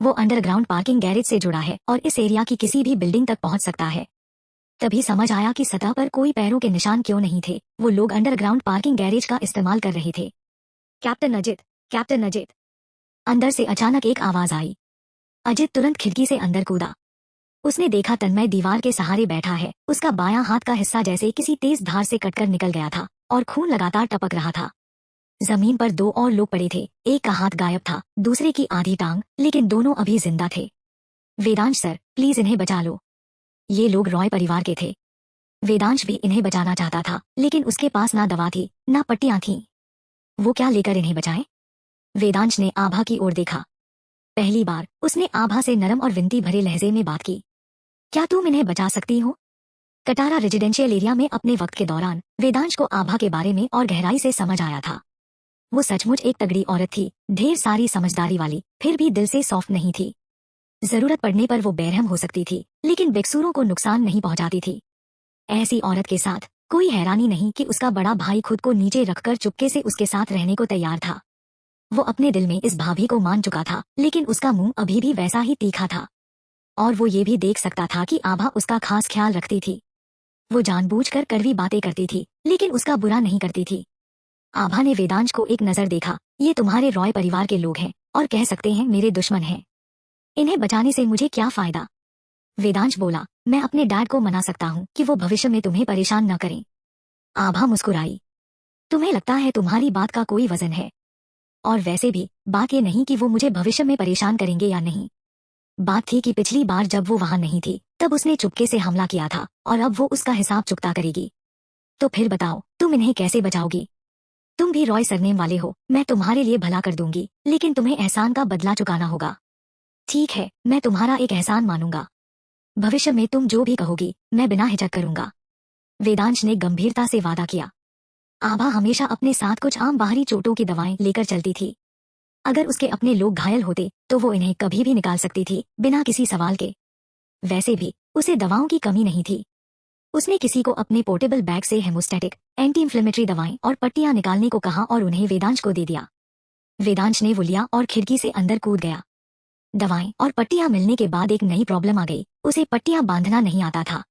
S1: वो अंडरग्राउंड पार्किंग गैरेज से जुड़ा है और इस एरिया की किसी भी बिल्डिंग तक पहुंच सकता है। तभी समझ आया कि सतह पर कोई पैरों के निशान क्यों नहीं थे। वो लोग अंडरग्राउंड पार्किंग गैरेज का इस्तेमाल कर रहे थे। Captain Ajit, captain Ajit! अंदर से अचानक एक आवाज आई। अजित तुरंत खिड़की से अंदर कूदा। उसने देखा तन्मय दीवार के सहारे बैठा है। उसका बायां हाथ का हिस्सा जैसे किसी तेज धार से कटकर निकल गया था और खून लगातार टपक रहा था। जमीन पर दो और लोग पड़े थे। एक का हाथ गायब था, दूसरे की आधी टांग, लेकिन दोनों अभी जिंदा थे। वेदांश सर, प्लीज इन्हें बचा लो। ये लोग रॉय परिवार के थे। वेदांश भी इन्हें बचाना चाहता था, लेकिन उसके पास ना दवा थी ना पट्टियां थीं। वो क्या लेकर इन्हें बचाए? वेदांश ने आभा की ओर देखा। पहली बार उसने आभा से नरम और विनती भरे लहजे में बात की। क्या तुम इन्हें बचा सकती हो? कटारा रेजिडेंशियल एरिया में अपने वक्त के दौरान वेदांश को आभा के बारे में और गहराई से समझ आया था। वो सचमुच एक तगड़ी औरत थी, ढेर सारी समझदारी वाली, फिर भी दिल से सॉफ्ट नहीं थी। जरूरत पड़ने पर वो बेरहम हो सकती थी, लेकिन बेकसूरों को नुकसान नहीं पहुंचाती थी। ऐसी औरत के साथ कोई हैरानी नहीं कि उसका बड़ा भाई खुद को नीचे रखकर चुपके से उसके साथ रहने को तैयार था। वो अपने दिल में इस भाभी को मान चुका था, लेकिन उसका मुंह अभी भी वैसा ही तीखा था। और वो ये भी देख सकता था कि आभा उसका खास ख्याल रखती थी। वो जानबूझकर कड़वी बातें करती थी, लेकिन उसका बुरा नहीं करती थी। आभा ने वेदांश को एक नजर देखा। ये तुम्हारे रॉय परिवार के लोग हैं, और कह सकते हैं मेरे दुश्मन हैं। इन्हें बचाने से मुझे क्या फायदा? वेदांश बोला, मैं अपने डैड को मना सकता हूँ कि वो भविष्य में तुम्हें परेशान न करें। आभा मुस्कुराई। तुम्हें लगता है तुम्हारी बात का कोई वजन है? और वैसे भी बात ये नहीं कि वो मुझे भविष्य में परेशान करेंगे या नहीं। बात थी कि पिछली बार जब वो वहां नहीं थी तब उसने चुपके से हमला किया था, और अब वो उसका हिसाब चुकता करेगी। तो फिर बताओ, तुम इन्हें कैसे बचाओगी? तुम भी रॉय सरनेम वाले हो, मैं तुम्हारे लिए भला कर दूंगी, लेकिन तुम्हें एहसान का बदला चुकाना होगा। ठीक है, मैं तुम्हारा एक एहसान मानूंगा। भविष्य में तुम जो भी कहोगी मैं बिना हिचक करूंगा। वेदांश ने गंभीरता से वादा किया। आभा हमेशा अपने साथ कुछ आम बाहरी चोटों की दवाएं लेकर चलती थी। अगर उसके अपने लोग घायल होते तो वो इन्हें कभी भी निकाल सकती थी, बिना किसी सवाल के। वैसे भी उसे दवाओं की कमी नहीं थी। उसने किसी को अपने पोर्टेबल बैग से हेमोस्टैटिक, एंटी इंफ्लेमेटरी दवाएं और पट्टियां निकालने को कहा और उन्हें वेदांश को दे दिया। वेदांश ने वो लिया और खिड़की से अंदर कूद गया। दवाएं और पट्टियां मिलने के बाद एक नई प्रॉब्लम आ गई, उसे पट्टियां बांधना नहीं आता था।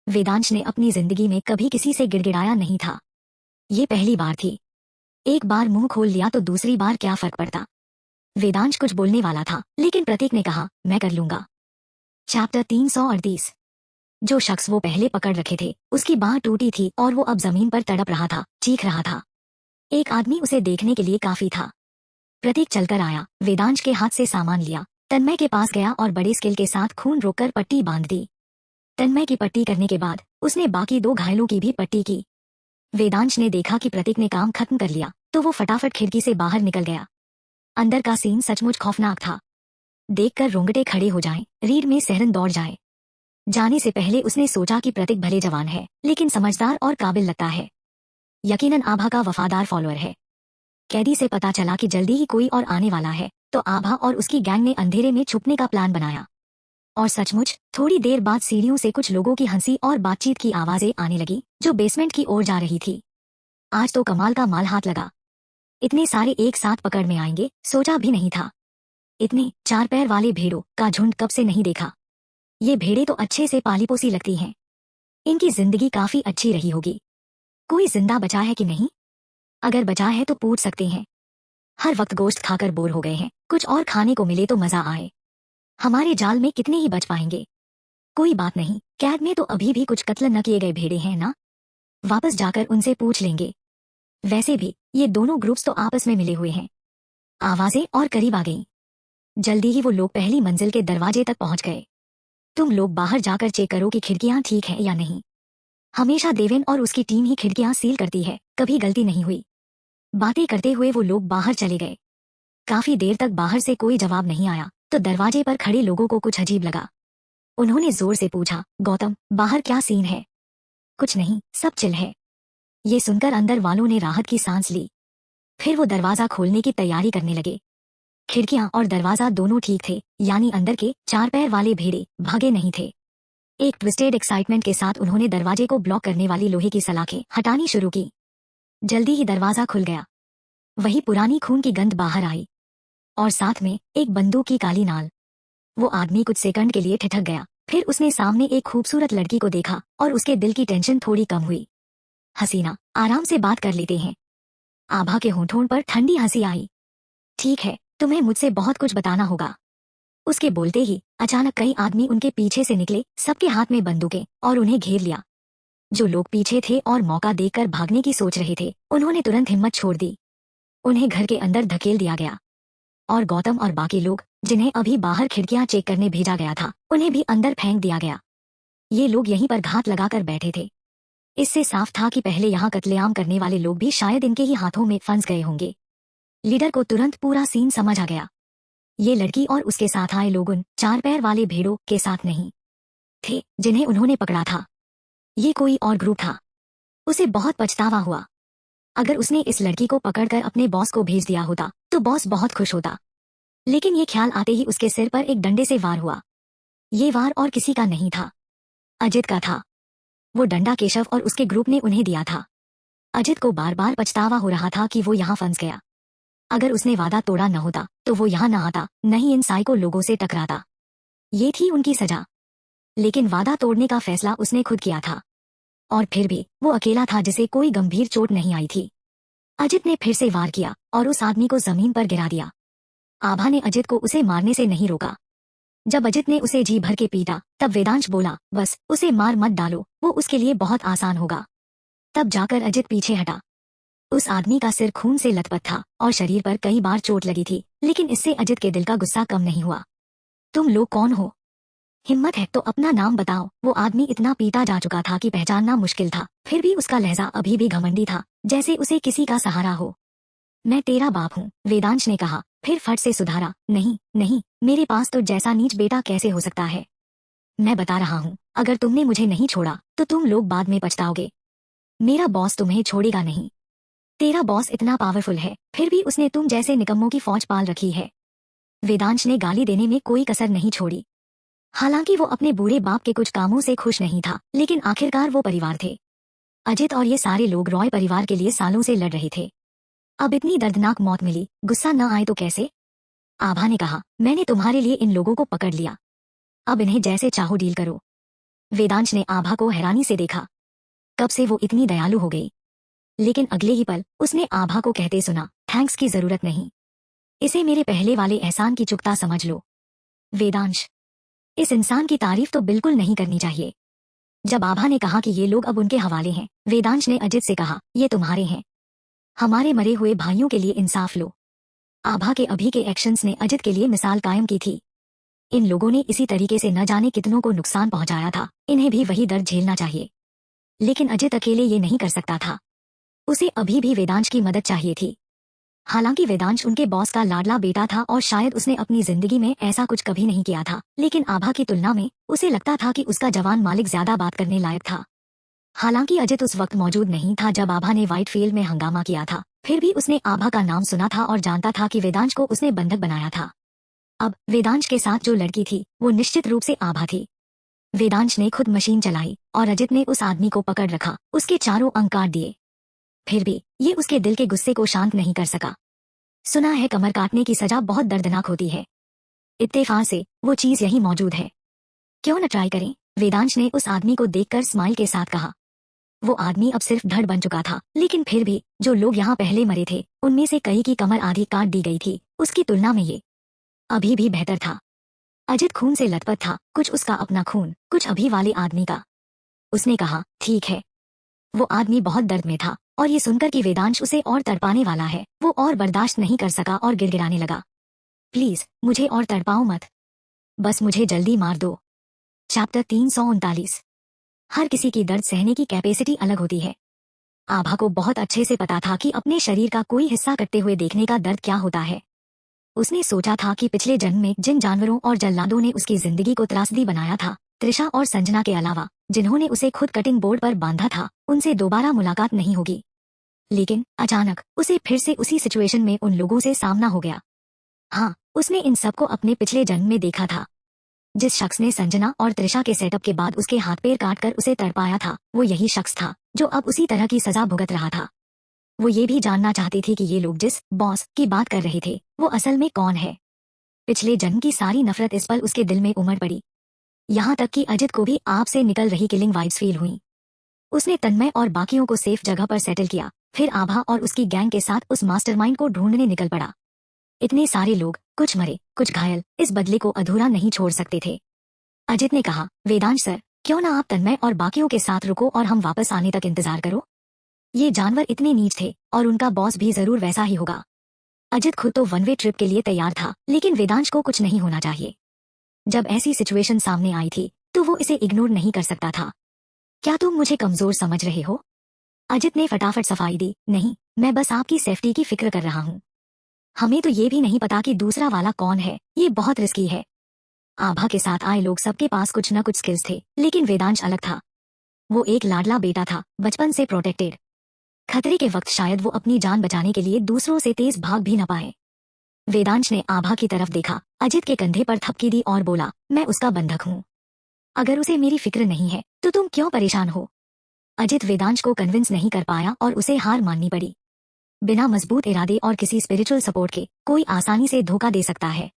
S1: वेदांश ने अपनी जिंदगी में कभी किसी से गिड़गिड़ाया नहीं था। ये पहली बार थी। एक बार मुंह खोल लिया तो दूसरी बार क्या फर्क पड़ता? वेदांश कुछ बोलने वाला था, लेकिन प्रतीक ने कहा, मैं कर लूंगा। चैप्टर 338। जो शख्स वो पहले पकड़ रखे थे उसकी बांह टूटी थी और वो अब जमीन पर तड़प रहा था, चीख रहा था। एक आदमी उसे देखने के लिए काफी था। प्रतीक चलकर आया, वेदांश के हाथ से सामान लिया, तन्मय के पास गया और बड़े स्केल के साथ खून रोककर पट्टी बांध दी। तन्मय की पट्टी करने के बाद उसने बाकी 2 घायलों की भी पट्टी की। वेदांश ने देखा कि प्रतीक ने काम खत्म कर लिया तो वो फटाफट खिड़की से बाहर निकल गया। अंदर का सीन सचमुच खौफनाक था। देखकर रोंगटे खड़े हो जाएं, रीढ़ में सिहरन दौड़ जाए। जाने से पहले उसने सोचा कि प्रतीक भले जवान है, लेकिन समझदार और काबिल लगता है। यकीनन आभा का वफादार फॉलोअर है। कैदी से पता चला कि जल्दी ही कोई और आने वाला है, तो आभा और उसकी गैंग ने अंधेरे में छुपने का प्लान बनाया। और सचमुच थोड़ी देर बाद सीढ़ियों से कुछ लोगों की हंसी और बातचीत की आवाजें आने लगी, जो बेसमेंट की ओर जा रही थी। आज तो कमाल का माल हाथ लगा। इतने सारे एक साथ पकड़ में आएंगे सोचा भी नहीं था। इतने 4 पैर वाले भेड़ों का झुंड कब से नहीं देखा। ये भेड़ें तो अच्छे से पाली पोसी लगती हैं। इनकी जिंदगी काफी अच्छी रही होगी। कोई जिंदा बचा है कि नहीं? अगर बचा है तो पूछ सकते हैं। हर वक्त गोश्त खाकर बोर हो गए हैं, कुछ और खाने को मिले तो मजा आए। हमारे जाल में कितने ही बच पाएंगे। कोई बात नहीं, कैद में तो अभी भी कुछ कत्ल न किए गए भेड़े हैं ना। वापस जाकर उनसे पूछ लेंगे। वैसे भी ये दोनों ग्रुप्स तो आपस में मिले हुए हैं। आवाजें और करीब आ गईं। जल्दी ही वो लोग पहली मंजिल के दरवाजे तक पहुंच गए। तुम लोग बाहर जाकर चेक करो कि खिड़कियां ठीक हैं या नहीं। हमेशा देवेन और उसकी टीम ही खिड़कियां सील करती है, कभी गलती नहीं हुई। बातें करते हुए वो लोग बाहर चले गए। काफी देर तक बाहर से कोई जवाब नहीं आया तो दरवाजे पर खड़े लोगों को कुछ अजीब लगा। उन्होंने जोर से पूछा, गौतम बाहर क्या सीन है? कुछ नहीं, सब चिल है। ये सुनकर अंदर वालों ने राहत की सांस ली। फिर वो दरवाजा खोलने की तैयारी करने लगे। खिड़कियां और दरवाजा दोनों ठीक थे, यानी अंदर के 4 पैर वाले भेड़े भागे नहीं थे। एक ट्विस्टेड एक्साइटमेंट के साथ उन्होंने दरवाजे को ब्लॉक करने वाली लोहे की सलाखें हटानी शुरू की। जल्दी ही दरवाजा खुल गया। वही पुरानी खून की गंध बाहर आई, और साथ में एक बंदूक की काली नाल। वो आदमी कुछ सेकंड के लिए ठिठक गया, फिर उसने सामने एक खूबसूरत लड़की को देखा और उसके दिल की टेंशन थोड़ी कम हुई। हसीना, आराम से बात कर लेते हैं। आभा के होठों पर ठंडी हंसी आई। ठीक है, तुम्हें मुझसे बहुत कुछ बताना होगा। उसके बोलते ही अचानक कई आदमी उनके पीछे से निकले, सबके हाथ में बंदूकें, और उन्हें घेर लिया। जो लोग पीछे थे और मौका देखकर भागने की सोच रहे थे, उन्होंने तुरंत हिम्मत छोड़ दी। उन्हें घर के अंदर धकेल दिया गया, और गौतम और बाकी लोग जिन्हें अभी बाहर खिड़कियां चेक करने भेजा गया था, उन्हें भी अंदर फेंक दिया गया। ये लोग यहीं पर घात लगाकर बैठे थे। इससे साफ था कि पहले यहाँ कत्लेआम करने वाले लोग भी शायद इनके ही हाथों में फंस गए होंगे। लीडर को तुरंत पूरा सीन समझ आ गया। ये लड़की और उसके साथ आए लोग उन 4 पैर वाले भेड़ों के साथ नहीं थे जिन्हें उन्होंने पकड़ा था। ये कोई और ग्रुप था। उसे बहुत पछतावा हुआ। अगर उसने इस लड़की को पकड़कर अपने बॉस को भेज दिया होता तो बॉस बहुत खुश होता। लेकिन ये ख्याल आते ही उसके सिर पर एक डंडे से वार हुआ। ये वार और किसी का नहीं था, अजित का था। वो डंडा केशव और उसके ग्रुप ने उन्हें दिया था। अजित को बार बार पछतावा हो रहा था कि वो यहाँ फंस गया। अगर उसने वादा तोड़ा न होता तो वो यहाँ न आता, न ही इन साइको लोगों से टकराता। ये थी उनकी सजा। लेकिन वादा तोड़ने का फैसला उसने खुद किया था। और फिर भी वो अकेला था जिसे कोई गंभीर चोट नहीं आई थी। अजित ने फिर से वार किया और उस आदमी को जमीन पर गिरा दिया। आभा ने अजित को उसे मारने से नहीं रोका। जब अजित ने उसे जी भर के पीटा तब वेदांश बोला, बस उसे मार मत डालो, वो उसके लिए बहुत आसान होगा। तब जाकर अजित पीछे हटा। उस आदमी का सिर खून से लथपथ था और शरीर पर कई बार चोट लगी थी, लेकिन इससे अजित के दिल का गुस्सा कम नहीं हुआ। तुम लोग कौन हो? हिम्मत है तो अपना नाम बताओ। वो आदमी इतना पीटा जा चुका था कि पहचानना मुश्किल था, फिर भी उसका लहजा अभी भी घमंडी था, जैसे उसे किसी का सहारा हो। मैं तेरा बाप हूँ, वेदांश ने कहा, फिर फट से सुधारा, नहीं नहीं, मेरे पास तो जैसा नीच बेटा कैसे हो सकता है। मैं बता रहा हूँ, अगर तुमने मुझे नहीं छोड़ा तो तुम लोग बाद में पछताओगे। मेरा बॉस तुम्हें छोड़ेगा नहीं। तेरा बॉस इतना पावरफुल है, फिर भी उसने तुम जैसे निकम्मों की फौज पाल रखी है। वेदांश ने गाली देने में कोई कसर नहीं छोड़ी। हालांकि वो अपने बूढ़े बाप के कुछ कामों से खुश नहीं था, लेकिन आखिरकार वो परिवार थे। अजित और ये सारे लोग रॉय परिवार के लिए सालों से लड़ रहे थे। अब इतनी दर्दनाक मौत मिली, गुस्सा न आए तो कैसे? आभा ने कहा, मैंने तुम्हारे लिए इन लोगों को पकड़ लिया, अब इन्हें जैसे चाहो डील करो। वेदांश ने आभा को हैरानी से देखा। कब से वो इतनी दयालु हो गई? लेकिन अगले ही पल उसने आभा को कहते सुना, थैंक्स की जरूरत नहीं, इसे मेरे पहले वाले एहसान की चुकता समझ लो। वेदांश, इस इंसान की तारीफ तो बिल्कुल नहीं करनी चाहिए। जब आभा ने कहा कि ये लोग अब उनके हवाले हैं, वेदांश ने अजित से कहा, ये तुम्हारे हैं, हमारे मरे हुए भाइयों के लिए इंसाफ लो। आभा के अभी के एक्शंस ने अजित के लिए मिसाल कायम की थी। इन लोगों ने इसी तरीके से न जाने कितनों को नुकसान पहुंचाया था, इन्हें भी वही दर्द झेलना चाहिए। लेकिन अजित अकेले ये नहीं कर सकता था। उसे अभी भी वेदांश की मदद चाहिए थी। हालांकि वेदांश उनके बॉस का लाडला बेटा था और शायद उसने अपनी जिंदगी में ऐसा कुछ कभी नहीं किया था, लेकिन आभा की तुलना में उसे लगता था कि उसका जवान मालिक ज्यादा बात करने लायक था। हालांकि अजित उस वक्त मौजूद नहीं था जब आभा ने व्हाइट फील्ड में हंगामा किया था, फिर भी उसने आभा का नाम सुना था और जानता था कि वेदांश को उसने बंधक बनाया था। अब वेदांश के साथ जो लड़की थी वो निश्चित रूप से आभा थी। वेदांश ने खुद मशीन चलाई और अजित ने उस आदमी को पकड़ रखा, उसके चारों अंग काट दिए। फिर भी ये उसके दिल के गुस्से को शांत नहीं कर सका। सुना है कमर काटने की सजा बहुत दर्दनाक होती है। इत्तेफाक से वो चीज यही मौजूद है, क्यों न ट्राई करें? वेदांश ने उस आदमी को देखकर स्माइल के साथ कहा। वो आदमी अब सिर्फ धड़ बन चुका था, लेकिन फिर भी जो लोग यहाँ पहले मरे थे उनमें से कई की कमर आधी काट दी गई थी, उसकी तुलना में ये अभी भी बेहतर था। अजित खून से लथपथ था, कुछ उसका अपना खून, कुछ अभी वाले आदमी का। उसने कहा, ठीक है। वो आदमी बहुत दर्द में था और ये सुनकर कि वेदांश उसे और तड़पाने वाला है, वो और बर्दाश्त नहीं कर सका और गिड़गिड़ाने लगा, प्लीज मुझे और तड़पाओ मत, बस मुझे जल्दी मार दो। चैप्टर 339। हर किसी की दर्द सहने की कैपेसिटी अलग होती है। आभा को बहुत अच्छे से पता था कि अपने शरीर का कोई हिस्सा कटते हुए देखने का दर्द क्या होता है। उसने सोचा था कि पिछले जन्म में जिन जानवरों और जल्लादों ने उसकी जिंदगी को त्रासदी बनाया था, त्रिशा और संजना के अलावा जिन्होंने उसे खुद कटिंग बोर्ड पर बांधा था, उनसे दोबारा मुलाकात नहीं होगी। लेकिन अचानक उसे फिर से उसी सिचुएशन में उन लोगों से सामना हो गया। हाँ, उसने इन सबको अपने पिछले जन्म में देखा था। जिस शख्स ने संजना और त्रिशा के सेटअप के बाद उसके हाथ पैर काटकर उसे तड़पाया था, वो यही शख्स था जो अब उसी तरह की सजा भुगत रहा था। वो ये भी जानना चाहती थी कि ये लोग जिस बॉस की बात कर रहे थे वो असल में कौन है। पिछले जन्म की सारी नफरत इस पल उसके दिल में उमड़ पड़ी। यहाँ तक कि अजित को भी आप से निकल रही किलिंग वाइब्स फील हुई। उसने तन्मय और बाकियों को सेफ जगह पर सेटल किया, फिर आभा और उसकी गैंग के साथ उस मास्टरमाइंड को ढूंढने निकल पड़ा। इतने सारे लोग, कुछ मरे कुछ घायल, इस बदले को अधूरा नहीं छोड़ सकते थे। अजित ने कहा, वेदांश सर, क्यों ना आप तन्मय और बाकियों के साथ रुको और हम वापस आने तक इंतजार करो। ये जानवर इतने नीच थे और उनका बॉस भी जरूर वैसा ही होगा। अजित खुद तो वन वे ट्रिप के लिए तैयार था, लेकिन वेदांश को कुछ नहीं होना चाहिए। जब ऐसी सिचुएशन सामने आई थी तो वो इसे इग्नोर नहीं कर सकता था। क्या तुम मुझे कमजोर समझ रहे हो? अजित ने फटाफट सफाई दी, नहीं, मैं बस आपकी सेफ्टी की फिक्र कर रहा हूँ। हमें तो ये भी नहीं पता कि दूसरा वाला कौन है, ये बहुत रिस्की है। आभा के साथ आए लोग सबके पास कुछ न कुछ स्किल्स थे, लेकिन वेदांश अलग था। वो एक लाडला बेटा था, बचपन से प्रोटेक्टेड। खतरे के वक्त शायद वो अपनी जान बचाने के लिए दूसरों से तेज भाग भी न पाए। वेदांश ने आभा की तरफ देखा, अजित के कंधे पर थपकी दी और बोला, मैं उसका बंधक हूँ। अगर उसे मेरी फिक्र नहीं है तो तुम क्यों परेशान हो? अजित वेदांश को कन्विंस नहीं कर पाया और उसे हार माननी पड़ी। बिना मजबूत इरादे और किसी स्पिरिचुअल सपोर्ट के कोई आसानी से धोखा दे सकता है।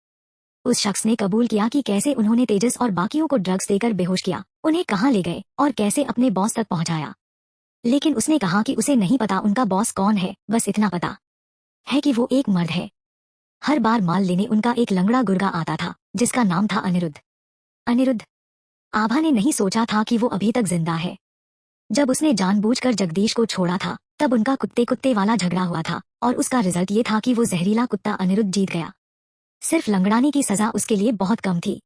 S1: उस शख्स ने कबूल किया कि कैसे उन्होंने तेजस और बाकियों को ड्रग्स देकर बेहोश किया, उन्हें कहाँ ले गए और कैसे अपने बॉस तक पहुंचाया। लेकिन उसने कहा कि उसे नहीं पता उनका बॉस कौन है, बस इतना पता है कि वो एक मर्द है। हर बार माल लेने उनका एक लंगड़ा गुर्गा आता था, जिसका नाम था अनिरुद्ध। अनिरुद्ध। आभा ने नहीं सोचा था कि वो अभी तक जिंदा है। जब उसने जानबूझकर जगदीश को छोड़ा था, तब उनका कुत्ते कुत्ते वाला झगड़ा हुआ था और उसका रिजल्ट ये था कि वो जहरीला कुत्ता अनिरुद्ध जीत गया। सिर्फ लंगड़ाने की सजा उसके लिए बहुत कम थी।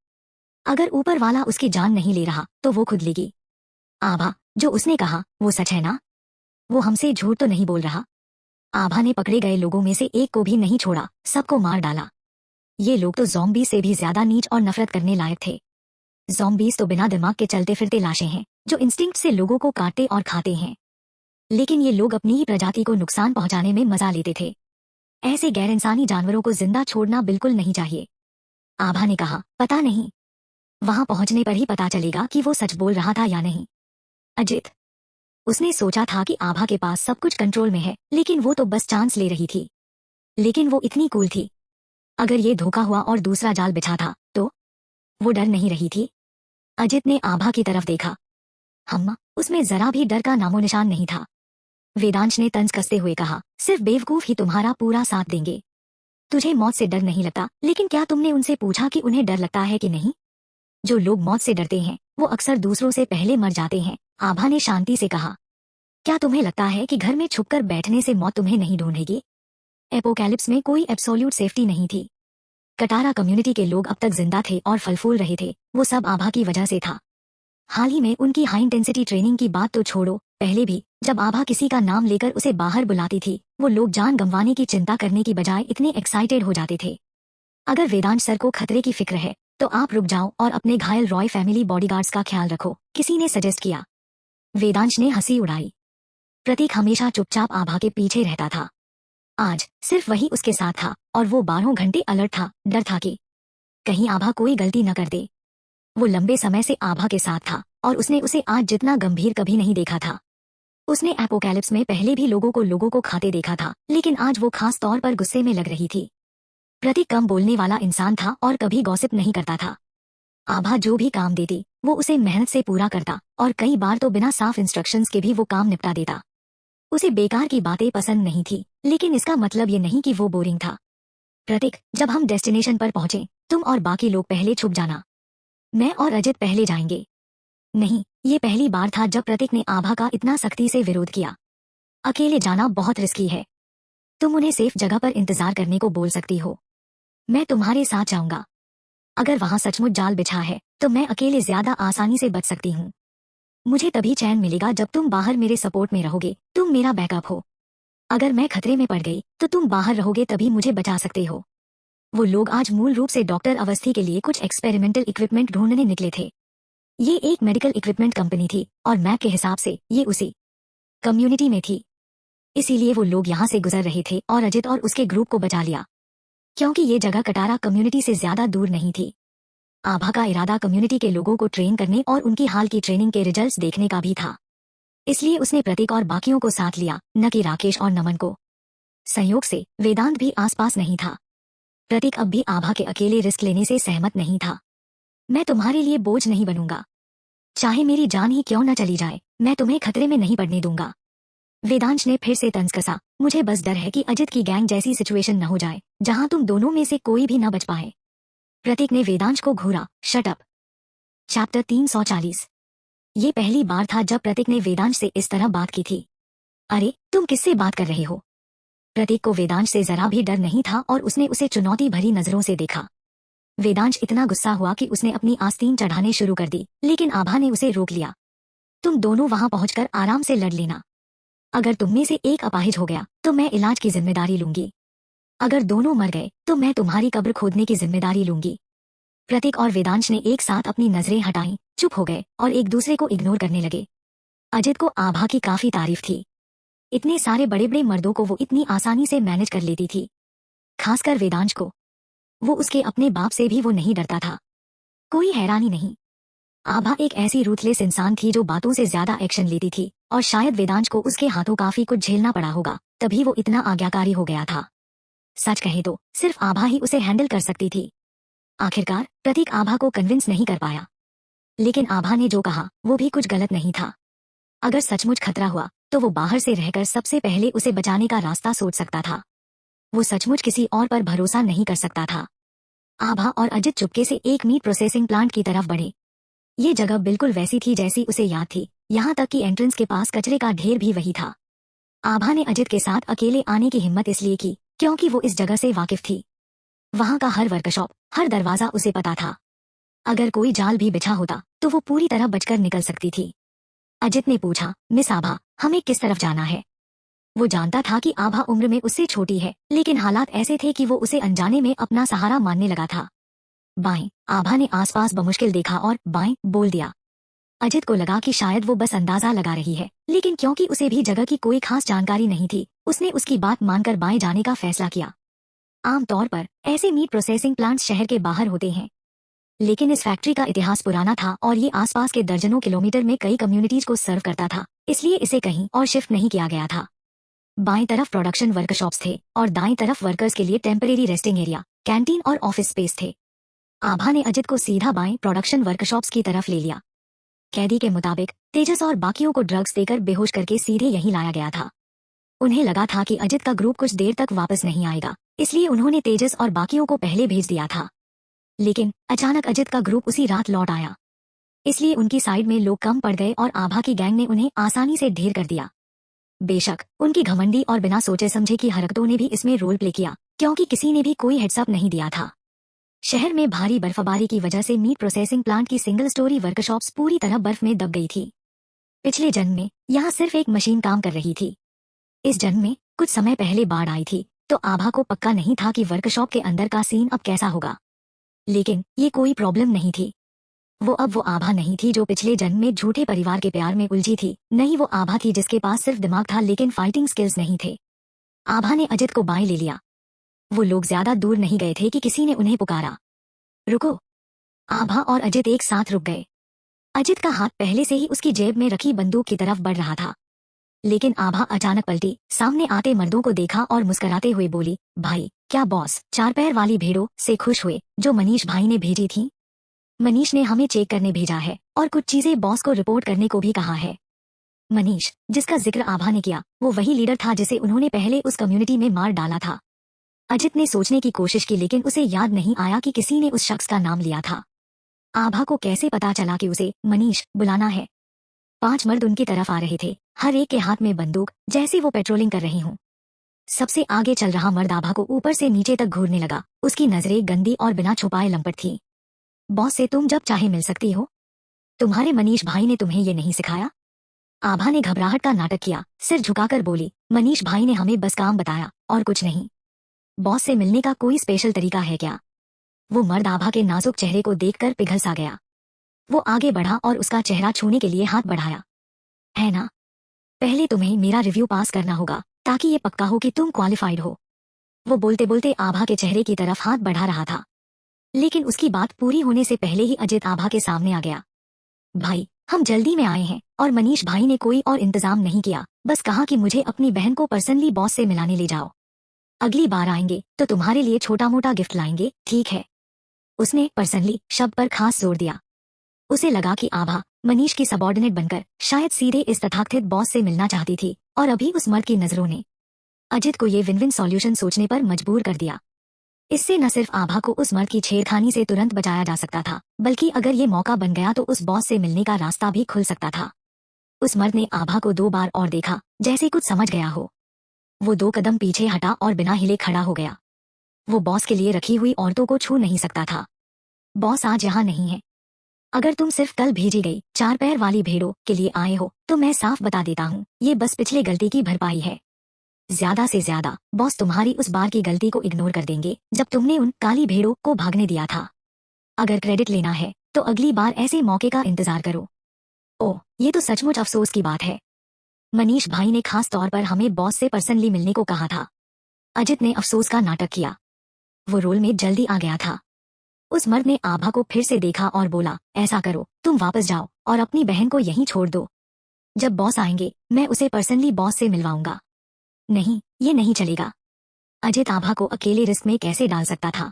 S1: अगर ऊपर वाला उसकी जान नहीं ले रहा तो वो खुद लेगी। आभा, जो उसने कहा वो सच है ना? वो हमसे झूठ तो नहीं बोल रहा? आभा ने पकड़े गए लोगों में से एक को भी नहीं छोड़ा, सबको मार डाला। ये लोग तो ज़ॉम्बी से भी ज्यादा नीच और नफरत करने लायक थे। ज़ॉम्बीज तो बिना दिमाग के चलते फिरते लाशें हैं, जो इंस्टिंक्ट से लोगों को काटते और खाते हैं। लेकिन ये लोग अपनी ही प्रजाति को नुकसान पहुंचाने में मजा लेते थे। ऐसे गैर इंसानी जानवरों को जिंदा छोड़ना बिल्कुल नहीं चाहिए। आभा ने कहा, पता नहीं, वहां पहुंचने पर ही पता चलेगा कि वो सच बोल रहा था या नहीं। अजित। उसने सोचा था कि आभा के पास सब कुछ कंट्रोल में है, लेकिन वो तो बस चांस ले रही थी। लेकिन वो इतनी कूल थी। अगर ये धोखा हुआ और दूसरा जाल बिछा था तो? वो डर नहीं रही थी? अजित ने आभा की तरफ देखा। हम्मा, उसमें जरा भी डर का नामो निशान नहीं था। वेदांश ने तंज कसते हुए कहा, सिर्फ बेवकूफ ही तुम्हारा पूरा साथ देंगे। तुझे मौत से डर नहीं लगता, लेकिन क्या तुमने उनसे पूछा कि उन्हें डर लगता है कि नहीं? जो लोग मौत से डरते हैं वो अक्सर दूसरों से पहले मर जाते हैं, आभा ने शांति से कहा। क्या तुम्हें लगता है कि घर में छुपकर बैठने से मौत तुम्हें नहीं ढूंढेगी? एपोकैलिप्स में कोई एब्सोल्यूट सेफ्टी नहीं थी। कटारा कम्युनिटी के लोग अब तक जिंदा थे और फल फूल रहे थे, वो सब आभा की वजह से था। हाल ही में उनकी हाई इंटेंसिटी ट्रेनिंग की बात तो छोड़ो, पहले भी जब आभा किसी का नाम लेकर उसे बाहर बुलाती थी, वो लोग जान गंवाने की चिंता करने की बजाय इतने एक्साइटेड हो जाते थे। अगर वेदांश सर को खतरे की फिक्र है तो आप रुक जाओ और अपने घायल रॉय फैमिली बॉडीगार्ड्स का ख्याल रखो, किसी ने सजेस्ट किया। वेदांश ने हंसी उड़ाई। प्रतीक हमेशा चुपचाप आभा के पीछे रहता था। आज सिर्फ वही उसके साथ था और वो 12 घंटे अलर्ट था, डर था कि कहीं आभा कोई गलती न कर दे। वो लंबे समय से आभा के साथ था और उसने उसे आज जितना गंभीर कभी नहीं देखा था। उसने एपोकैलिप्स में पहले भी लोगों को खाते देखा था, लेकिन आज वो खास तौर पर गुस्से में लग रही थी। प्रतीक कम बोलने वाला इंसान था और कभी गॉसिप नहीं करता था। आभा जो भी काम देती वो उसे मेहनत से पूरा करता और कई बार तो बिना साफ इंस्ट्रक्शंस के भी वो काम निपटा देता। उसे बेकार की बातें पसंद नहीं थी, लेकिन इसका मतलब ये नहीं कि वो बोरिंग था। प्रतीक, जब हम डेस्टिनेशन पर पहुंचे तुम और बाकी लोग पहले छुप जाना। मैं और अजित पहले जाएंगे। नहीं, ये पहली बार था जब प्रतीक ने आभा का इतना सख्ती से विरोध किया। अकेले जाना बहुत रिस्की है। तुम उन्हें सेफ जगह पर इंतजार करने को बोल सकती हो। मैं तुम्हारे साथ जाऊंगा। अगर वहां सचमुच जाल बिछा है तो मैं अकेले ज्यादा आसानी से बच सकती हूँ। मुझे तभी चैन मिलेगा जब तुम बाहर मेरे सपोर्ट में रहोगे, तुम मेरा बैकअप हो। अगर मैं खतरे में पड़ गई तो तुम बाहर रहोगे तभी मुझे बचा सकते हो। वो लोग आज मूल रूप से डॉक्टर अवस्थी के लिए कुछ एक्सपेरिमेंटल इक्विपमेंट ढूंढने निकले थे। ये एक मेडिकल इक्विपमेंट कंपनी थी और मैप के हिसाब से ये उसी कम्युनिटी में थी। इसीलिए वो लोग यहाँ से गुजर रहे थे और अजित और उसके ग्रुप को बचा लिया, क्योंकि ये जगह कटारा कम्युनिटी से ज्यादा दूर नहीं थी। आभा का इरादा कम्युनिटी के लोगों को ट्रेन करने और उनकी हाल की ट्रेनिंग के रिजल्ट्स देखने का भी था। इसलिए उसने प्रतीक और बाकियों को साथ लिया, न कि राकेश और नमन को। संयोग से वेदांत भी आसपास नहीं था। प्रतीक अब भी आभा के अकेले रिस्क लेने से सहमत नहीं था। मैं तुम्हारे लिए बोझ नहीं बनूंगा। चाहे मेरी जान ही क्यों न चली जाए, मैं तुम्हें खतरे में नहीं पड़ने दूंगा। वेदांश ने फिर से तंज कसा, मुझे बस डर है कि अजित की गैंग जैसी सिचुएशन न हो जाए जहां तुम दोनों में से कोई भी न बच पाए। प्रतीक ने वेदांश को घूरा, शट अप। चैप्टर 340। ये पहली बार था जब प्रतीक ने वेदांश से इस तरह बात की थी। अरे तुम किससे बात कर रहे हो? प्रतीक को वेदांश से जरा भी डर नहीं था और उसने उसे चुनौती भरी नजरों से देखा। वेदांश इतना गुस्सा हुआ कि उसने अपनी आस्तीन चढ़ाने शुरू कर दी, लेकिन आभा ने उसे रोक लिया। तुम दोनों वहां पहुंचकर आराम से लड़ लेना। अगर तुम में से एक अपाहिज हो गया तो मैं इलाज की जिम्मेदारी लूंगी। अगर दोनों मर गए तो मैं तुम्हारी कब्र खोदने की जिम्मेदारी लूंगी। प्रतीक और वेदांश ने एक साथ अपनी नजरें हटाई, चुप हो गए और एक दूसरे को इग्नोर करने लगे। अजित को आभा की काफी तारीफ थी। इतने सारे बड़े बड़े मर्दों को वो इतनी आसानी से मैनेज कर लेती थी, खासकर वेदांश को। वो उसके अपने बाप से भी वो नहीं डरता था। कोई हैरानी नहीं, आभा एक ऐसी रूथलेस इंसान थी जो बातों से ज्यादा एक्शन लेती थी, और शायद वेदांश को उसके हाथों काफी कुछ झेलना पड़ा होगा, तभी वो इतना आज्ञाकारी हो गया था। सच कहे तो सिर्फ आभा ही उसे हैंडल कर सकती थी। आखिरकार प्रतीक आभा को कन्विंस नहीं कर पाया, लेकिन आभा ने जो कहा वो भी कुछ गलत नहीं था। अगर सचमुच खतरा हुआ तो वो बाहर से रहकर सबसे पहले उसे बचाने का रास्ता सोच सकता था। वो सचमुच किसी और पर भरोसा नहीं कर सकता था। आभा और अजित चुपके से एक मीट प्रोसेसिंग प्लांट की तरफ बढ़े। ये जगह बिल्कुल वैसी थी जैसी उसे याद थी, यहाँ तक कि एंट्रेंस के पास कचरे का ढेर भी वही था। आभा ने अजित के साथ अकेले आने की हिम्मत इसलिए की क्योंकि वो इस जगह से वाकिफ थी। वहाँ का हर वर्कशॉप, हर दरवाजा उसे पता था। अगर कोई जाल भी बिछा होता तो वो पूरी तरह बचकर निकल सकती थी। अजित ने पूछा, मिस आभा, हमें किस तरफ जाना है? वो जानता था कि आभा उम्र में उससे छोटी है, लेकिन हालात ऐसे थे कि वो उसे अनजाने में अपना सहारा मानने लगा था। बाएं। आभा ने आसपास बमुश्किल देखा और बाएं बोल दिया। अजित को लगा कि शायद वो बस अंदाजा लगा रही है, लेकिन क्योंकि उसे भी जगह की कोई खास जानकारी नहीं थी, उसने उसकी बात मानकर बाएं जाने का फैसला किया। आमतौर पर ऐसे मीट प्रोसेसिंग प्लांट्स शहर के बाहर होते हैं, लेकिन इस फैक्ट्री का इतिहास पुराना था और ये आसपास के दर्जनों किलोमीटर में कई कम्युनिटीज को सर्व करता था, इसलिए इसे कहीं और शिफ्ट नहीं किया गया था। बाएं तरफ प्रोडक्शन वर्कशॉप्स थे और दाएं तरफ वर्कर्स के लिए टेम्परेरी रेस्टिंग एरिया, कैंटीन और ऑफिस स्पेस थे। आभा ने अजित को सीधा बाएं प्रोडक्शन वर्कशॉप्स की तरफ ले लिया। कैदी के मुताबिक तेजस और बाकियों को ड्रग्स देकर बेहोश करके सीधे यहीं लाया गया था। उन्हें लगा था कि अजित का ग्रुप कुछ देर तक वापस नहीं आएगा, इसलिए उन्होंने तेजस और बाकियों को पहले भेज दिया था। लेकिन अचानक अजित का ग्रुप उसी रात लौट आया, इसलिए उनकी साइड में लोग कम पड़ गए और आभा की गैंग ने उन्हें आसानी से ढेर कर दिया। बेशक उनकी घमंडी और बिना सोचे समझे की हरकतों ने भी इसमें रोल प्ले किया, क्योंकि किसी ने भी कोई हेड्सअप नहीं दिया था। शहर में भारी बर्फबारी की वजह से मीट प्रोसेसिंग प्लांट की सिंगल स्टोरी वर्कशॉप्स पूरी तरह बर्फ में दब गई थी। पिछले जन्म में यहाँ सिर्फ एक मशीन काम कर रही थी। इस जन्म में कुछ समय पहले बाढ़ आई थी, तो आभा को पक्का नहीं था कि वर्कशॉप के अंदर का सीन अब कैसा होगा। लेकिन ये कोई प्रॉब्लम नहीं थी। वो आभा नहीं थी जो पिछले जन्म में झूठे परिवार के प्यार में उलझी थी, नहीं वो आभा थी जिसके पास सिर्फ दिमाग था लेकिन फाइटिंग स्किल्स नहीं थे। आभा ने अजित को बाएं ले लिया। वो लोग ज्यादा दूर नहीं गए थे कि किसी ने उन्हें पुकारा, रुको। आभा और अजित एक साथ रुक गए। अजित का हाथ पहले से ही उसकी जेब में रखी बंदूक की तरफ बढ़ रहा था, लेकिन आभा अचानक पलटी, सामने आते मर्दों को देखा और मुस्कुराते हुए बोली, भाई, क्या बॉस चार पैर वाली भेड़ों से खुश हुए जो मनीष भाई ने भेजी थी? मनीष ने हमें चेक करने भेजा है और कुछ चीजें बॉस को रिपोर्ट करने को भी कहा है। मनीष, जिसका जिक्र आभा ने किया, वो वही लीडर था जिसे उन्होंने पहले उस कम्युनिटी में मार डाला था। अजित ने सोचने की कोशिश की, लेकिन उसे याद नहीं आया कि किसी ने उस शख्स का नाम लिया था। आभा को कैसे पता चला कि उसे मनीष बुलाना है? 5 मर्द उनकी तरफ आ रहे थे, हर एक के हाथ में बंदूक, जैसे वो पेट्रोलिंग कर रही हूँ। सबसे आगे चल रहा मर्द आभा को ऊपर से नीचे तक घूरने लगा। उसकी नजरें गंदी और बिना छुपाए लंपट थी। बॉस से तुम जब चाहे मिल सकती हो। तुम्हारे मनीष भाई ने तुम्हें ये नहीं सिखाया? आभा ने घबराहट का नाटक किया, सिर झुकाकर बोली, मनीष भाई ने हमें बस काम बताया और कुछ नहीं। बॉस से मिलने का कोई स्पेशल तरीका है क्या? वो मर्द आभा के नाजुक चेहरे को देखकर पिघल सा गया। वो आगे बढ़ा और उसका चेहरा छूने के लिए हाथ बढ़ाया। है ना? पहले तुम्हें मेरा रिव्यू पास करना होगा ताकि ये पक्का हो कि तुम क्वालिफाइड हो। वो बोलते बोलते आभा के चेहरे की तरफ हाथ बढ़ा रहा था, लेकिन उसकी बात पूरी होने से पहले ही अजित आभा के सामने आ गया। भाई, हम जल्दी में आए हैं और मनीष भाई ने कोई और इंतजाम नहीं किया, बस कहा कि मुझे अपनी बहन को पर्सनली बॉस से मिलाने ले जाओ। अगली बार आएंगे तो तुम्हारे लिए छोटा मोटा गिफ्ट लाएंगे, ठीक है? उसने पर्सनली शब्द पर खास जोर दिया। उसे लगा कि आभा मनीष की सबॉर्डिनेट बनकर शायद सीधे इस तथाकथित बॉस से मिलना चाहती थी, और अभी उस मर्द की नजरों ने अजित को ये विन विन सॉल्यूशन सोचने पर मजबूर कर दिया। इससे न सिर्फ आभा को उस मर्द की छेड़खानी से तुरंत बचाया जा सकता था, बल्कि अगर ये मौका बन गया तो उस बॉस से मिलने का रास्ता भी खुल सकता था। उस मर्द ने आभा को 2 बार और देखा, जैसे कुछ समझ गया हो। वो 2 कदम पीछे हटा और बिना हिले खड़ा हो गया। वो बॉस के लिए रखी हुई औरतों को छू नहीं सकता था, बॉस आज यहाँ नहीं है। अगर तुम सिर्फ कल भेजी गई 4 पैर वाली भेड़ों के लिए आए हो तो मैं साफ बता देता हूँ, ये बस पिछले गलती की भरपाई है। ज्यादा से ज्यादा बॉस तुम्हारी उस बार की गलती को इग्नोर कर देंगे जब तुमने उन काली भेड़ों को भागने दिया था। अगर क्रेडिट लेना है तो अगली बार ऐसे मौके का इंतजार करो। ओह, ये तो सचमुच अफसोस की बात है। मनीष भाई ने खास तौर पर हमें बॉस से पर्सनली मिलने को कहा था। अजित ने अफसोस का नाटक किया। वो रोल में जल्दी आ गया था। उस मर्द ने आभा को फिर से देखा और बोला, ऐसा करो, तुम वापस जाओ और अपनी बहन को यहीं छोड़ दो। जब बॉस आएंगे मैं उसे पर्सनली बॉस से मिलवाऊंगा। नहीं, ये नहीं चलेगा। अजित आभा को अकेले रिस्क में कैसे डाल सकता था।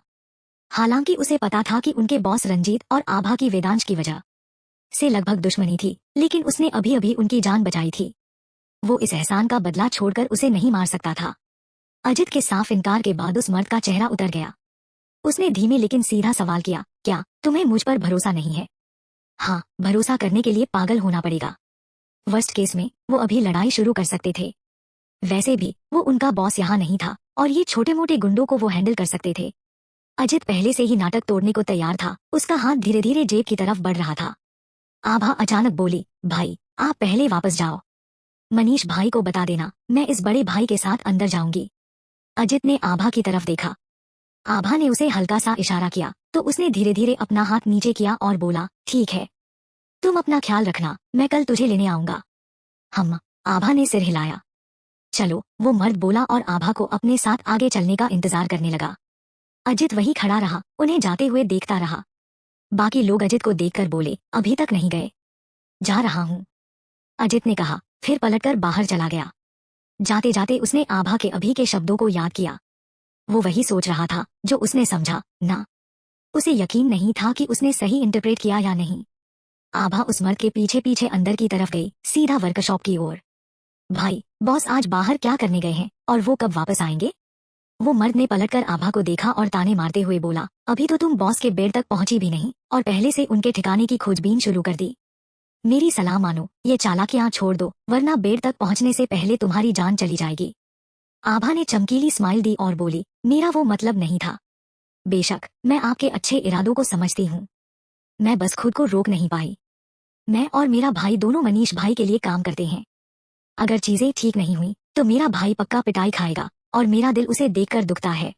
S1: हालांकि उसे पता था कि उनके बॉस रंजीत और आभा की वेदांश की वजह से लगभग दुश्मनी थी, लेकिन उसने अभी अभी उनकी जान बचाई थी। वो इस एहसान का बदला छोड़कर उसे नहीं मार सकता था। अजित के साफ इनकार के बाद उस मर्द का चेहरा उतर गया। उसने धीमे लेकिन सीधा सवाल किया, क्या तुम्हें मुझ पर भरोसा नहीं है? हाँ, भरोसा करने के लिए पागल होना पड़ेगा। वर्स्ट केस में वो अभी लड़ाई शुरू कर सकते थे। वैसे भी वो उनका बॉस यहाँ नहीं था और ये छोटे मोटे गुंडों को वो हैंडल कर सकते थे। अजित पहले से ही नाटक तोड़ने को तैयार था। उसका हाथ धीरे धीरे जेब की तरफ बढ़ रहा था। आभा अचानक बोली, भाई आप पहले वापस जाओ। मनीष भाई को बता देना मैं इस बड़े भाई के साथ अंदर जाऊंगी। अजित ने आभा की तरफ देखा। आभा ने उसे हल्का सा इशारा किया तो उसने धीरे धीरे अपना हाथ नीचे किया और बोला, ठीक है, तुम अपना ख्याल रखना, मैं कल तुझे लेने आऊंगा। हम। आभा ने सिर हिलाया। चलो, वो मर्द बोला और आभा को अपने साथ आगे चलने का इंतजार करने लगा। अजित वहीं खड़ा रहा, उन्हें जाते हुए देखता रहा। बाकी लोग अजित को देखकर बोले, अभी तक नहीं गए? जा रहा हूँ, अजित ने कहा, फिर पलटकर बाहर चला गया। जाते जाते उसने आभा के अभी के शब्दों को याद किया। वो वही सोच रहा था जो उसने समझा ना। उसे यकीन नहीं था कि उसने सही इंटरप्रेट किया या नहीं। आभा उस मर्द के पीछे पीछे अंदर की तरफ गई, सीधा वर्कशॉप की ओर। भाई, बॉस आज बाहर क्या करने गए हैं और वो कब वापस आएंगे? वो मर्द ने पलटकर आभा को देखा और ताने मारते हुए बोला, अभी तो तुम बॉस के बेड तक पहुंची भी नहीं और पहले से उनके ठिकाने की खोजबीन शुरू कर दी। मेरी सलाह मानो, ये चालाकियां छोड़ दो, वरना बेड तक पहुंचने से पहले तुम्हारी जान चली जाएगी। आभा ने चमकीली स्माइल दी और बोली, मेरा वो मतलब नहीं था। बेशक मैं आपके अच्छे इरादों को समझती हूँ, मैं बस खुद को रोक नहीं पाई। मैं और मेरा भाई दोनों मनीष भाई के लिए काम करते हैं। अगर चीजें ठीक नहीं हुई तो मेरा भाई पक्का पिटाई खाएगा और मेरा दिल उसे देखकर दुखता है।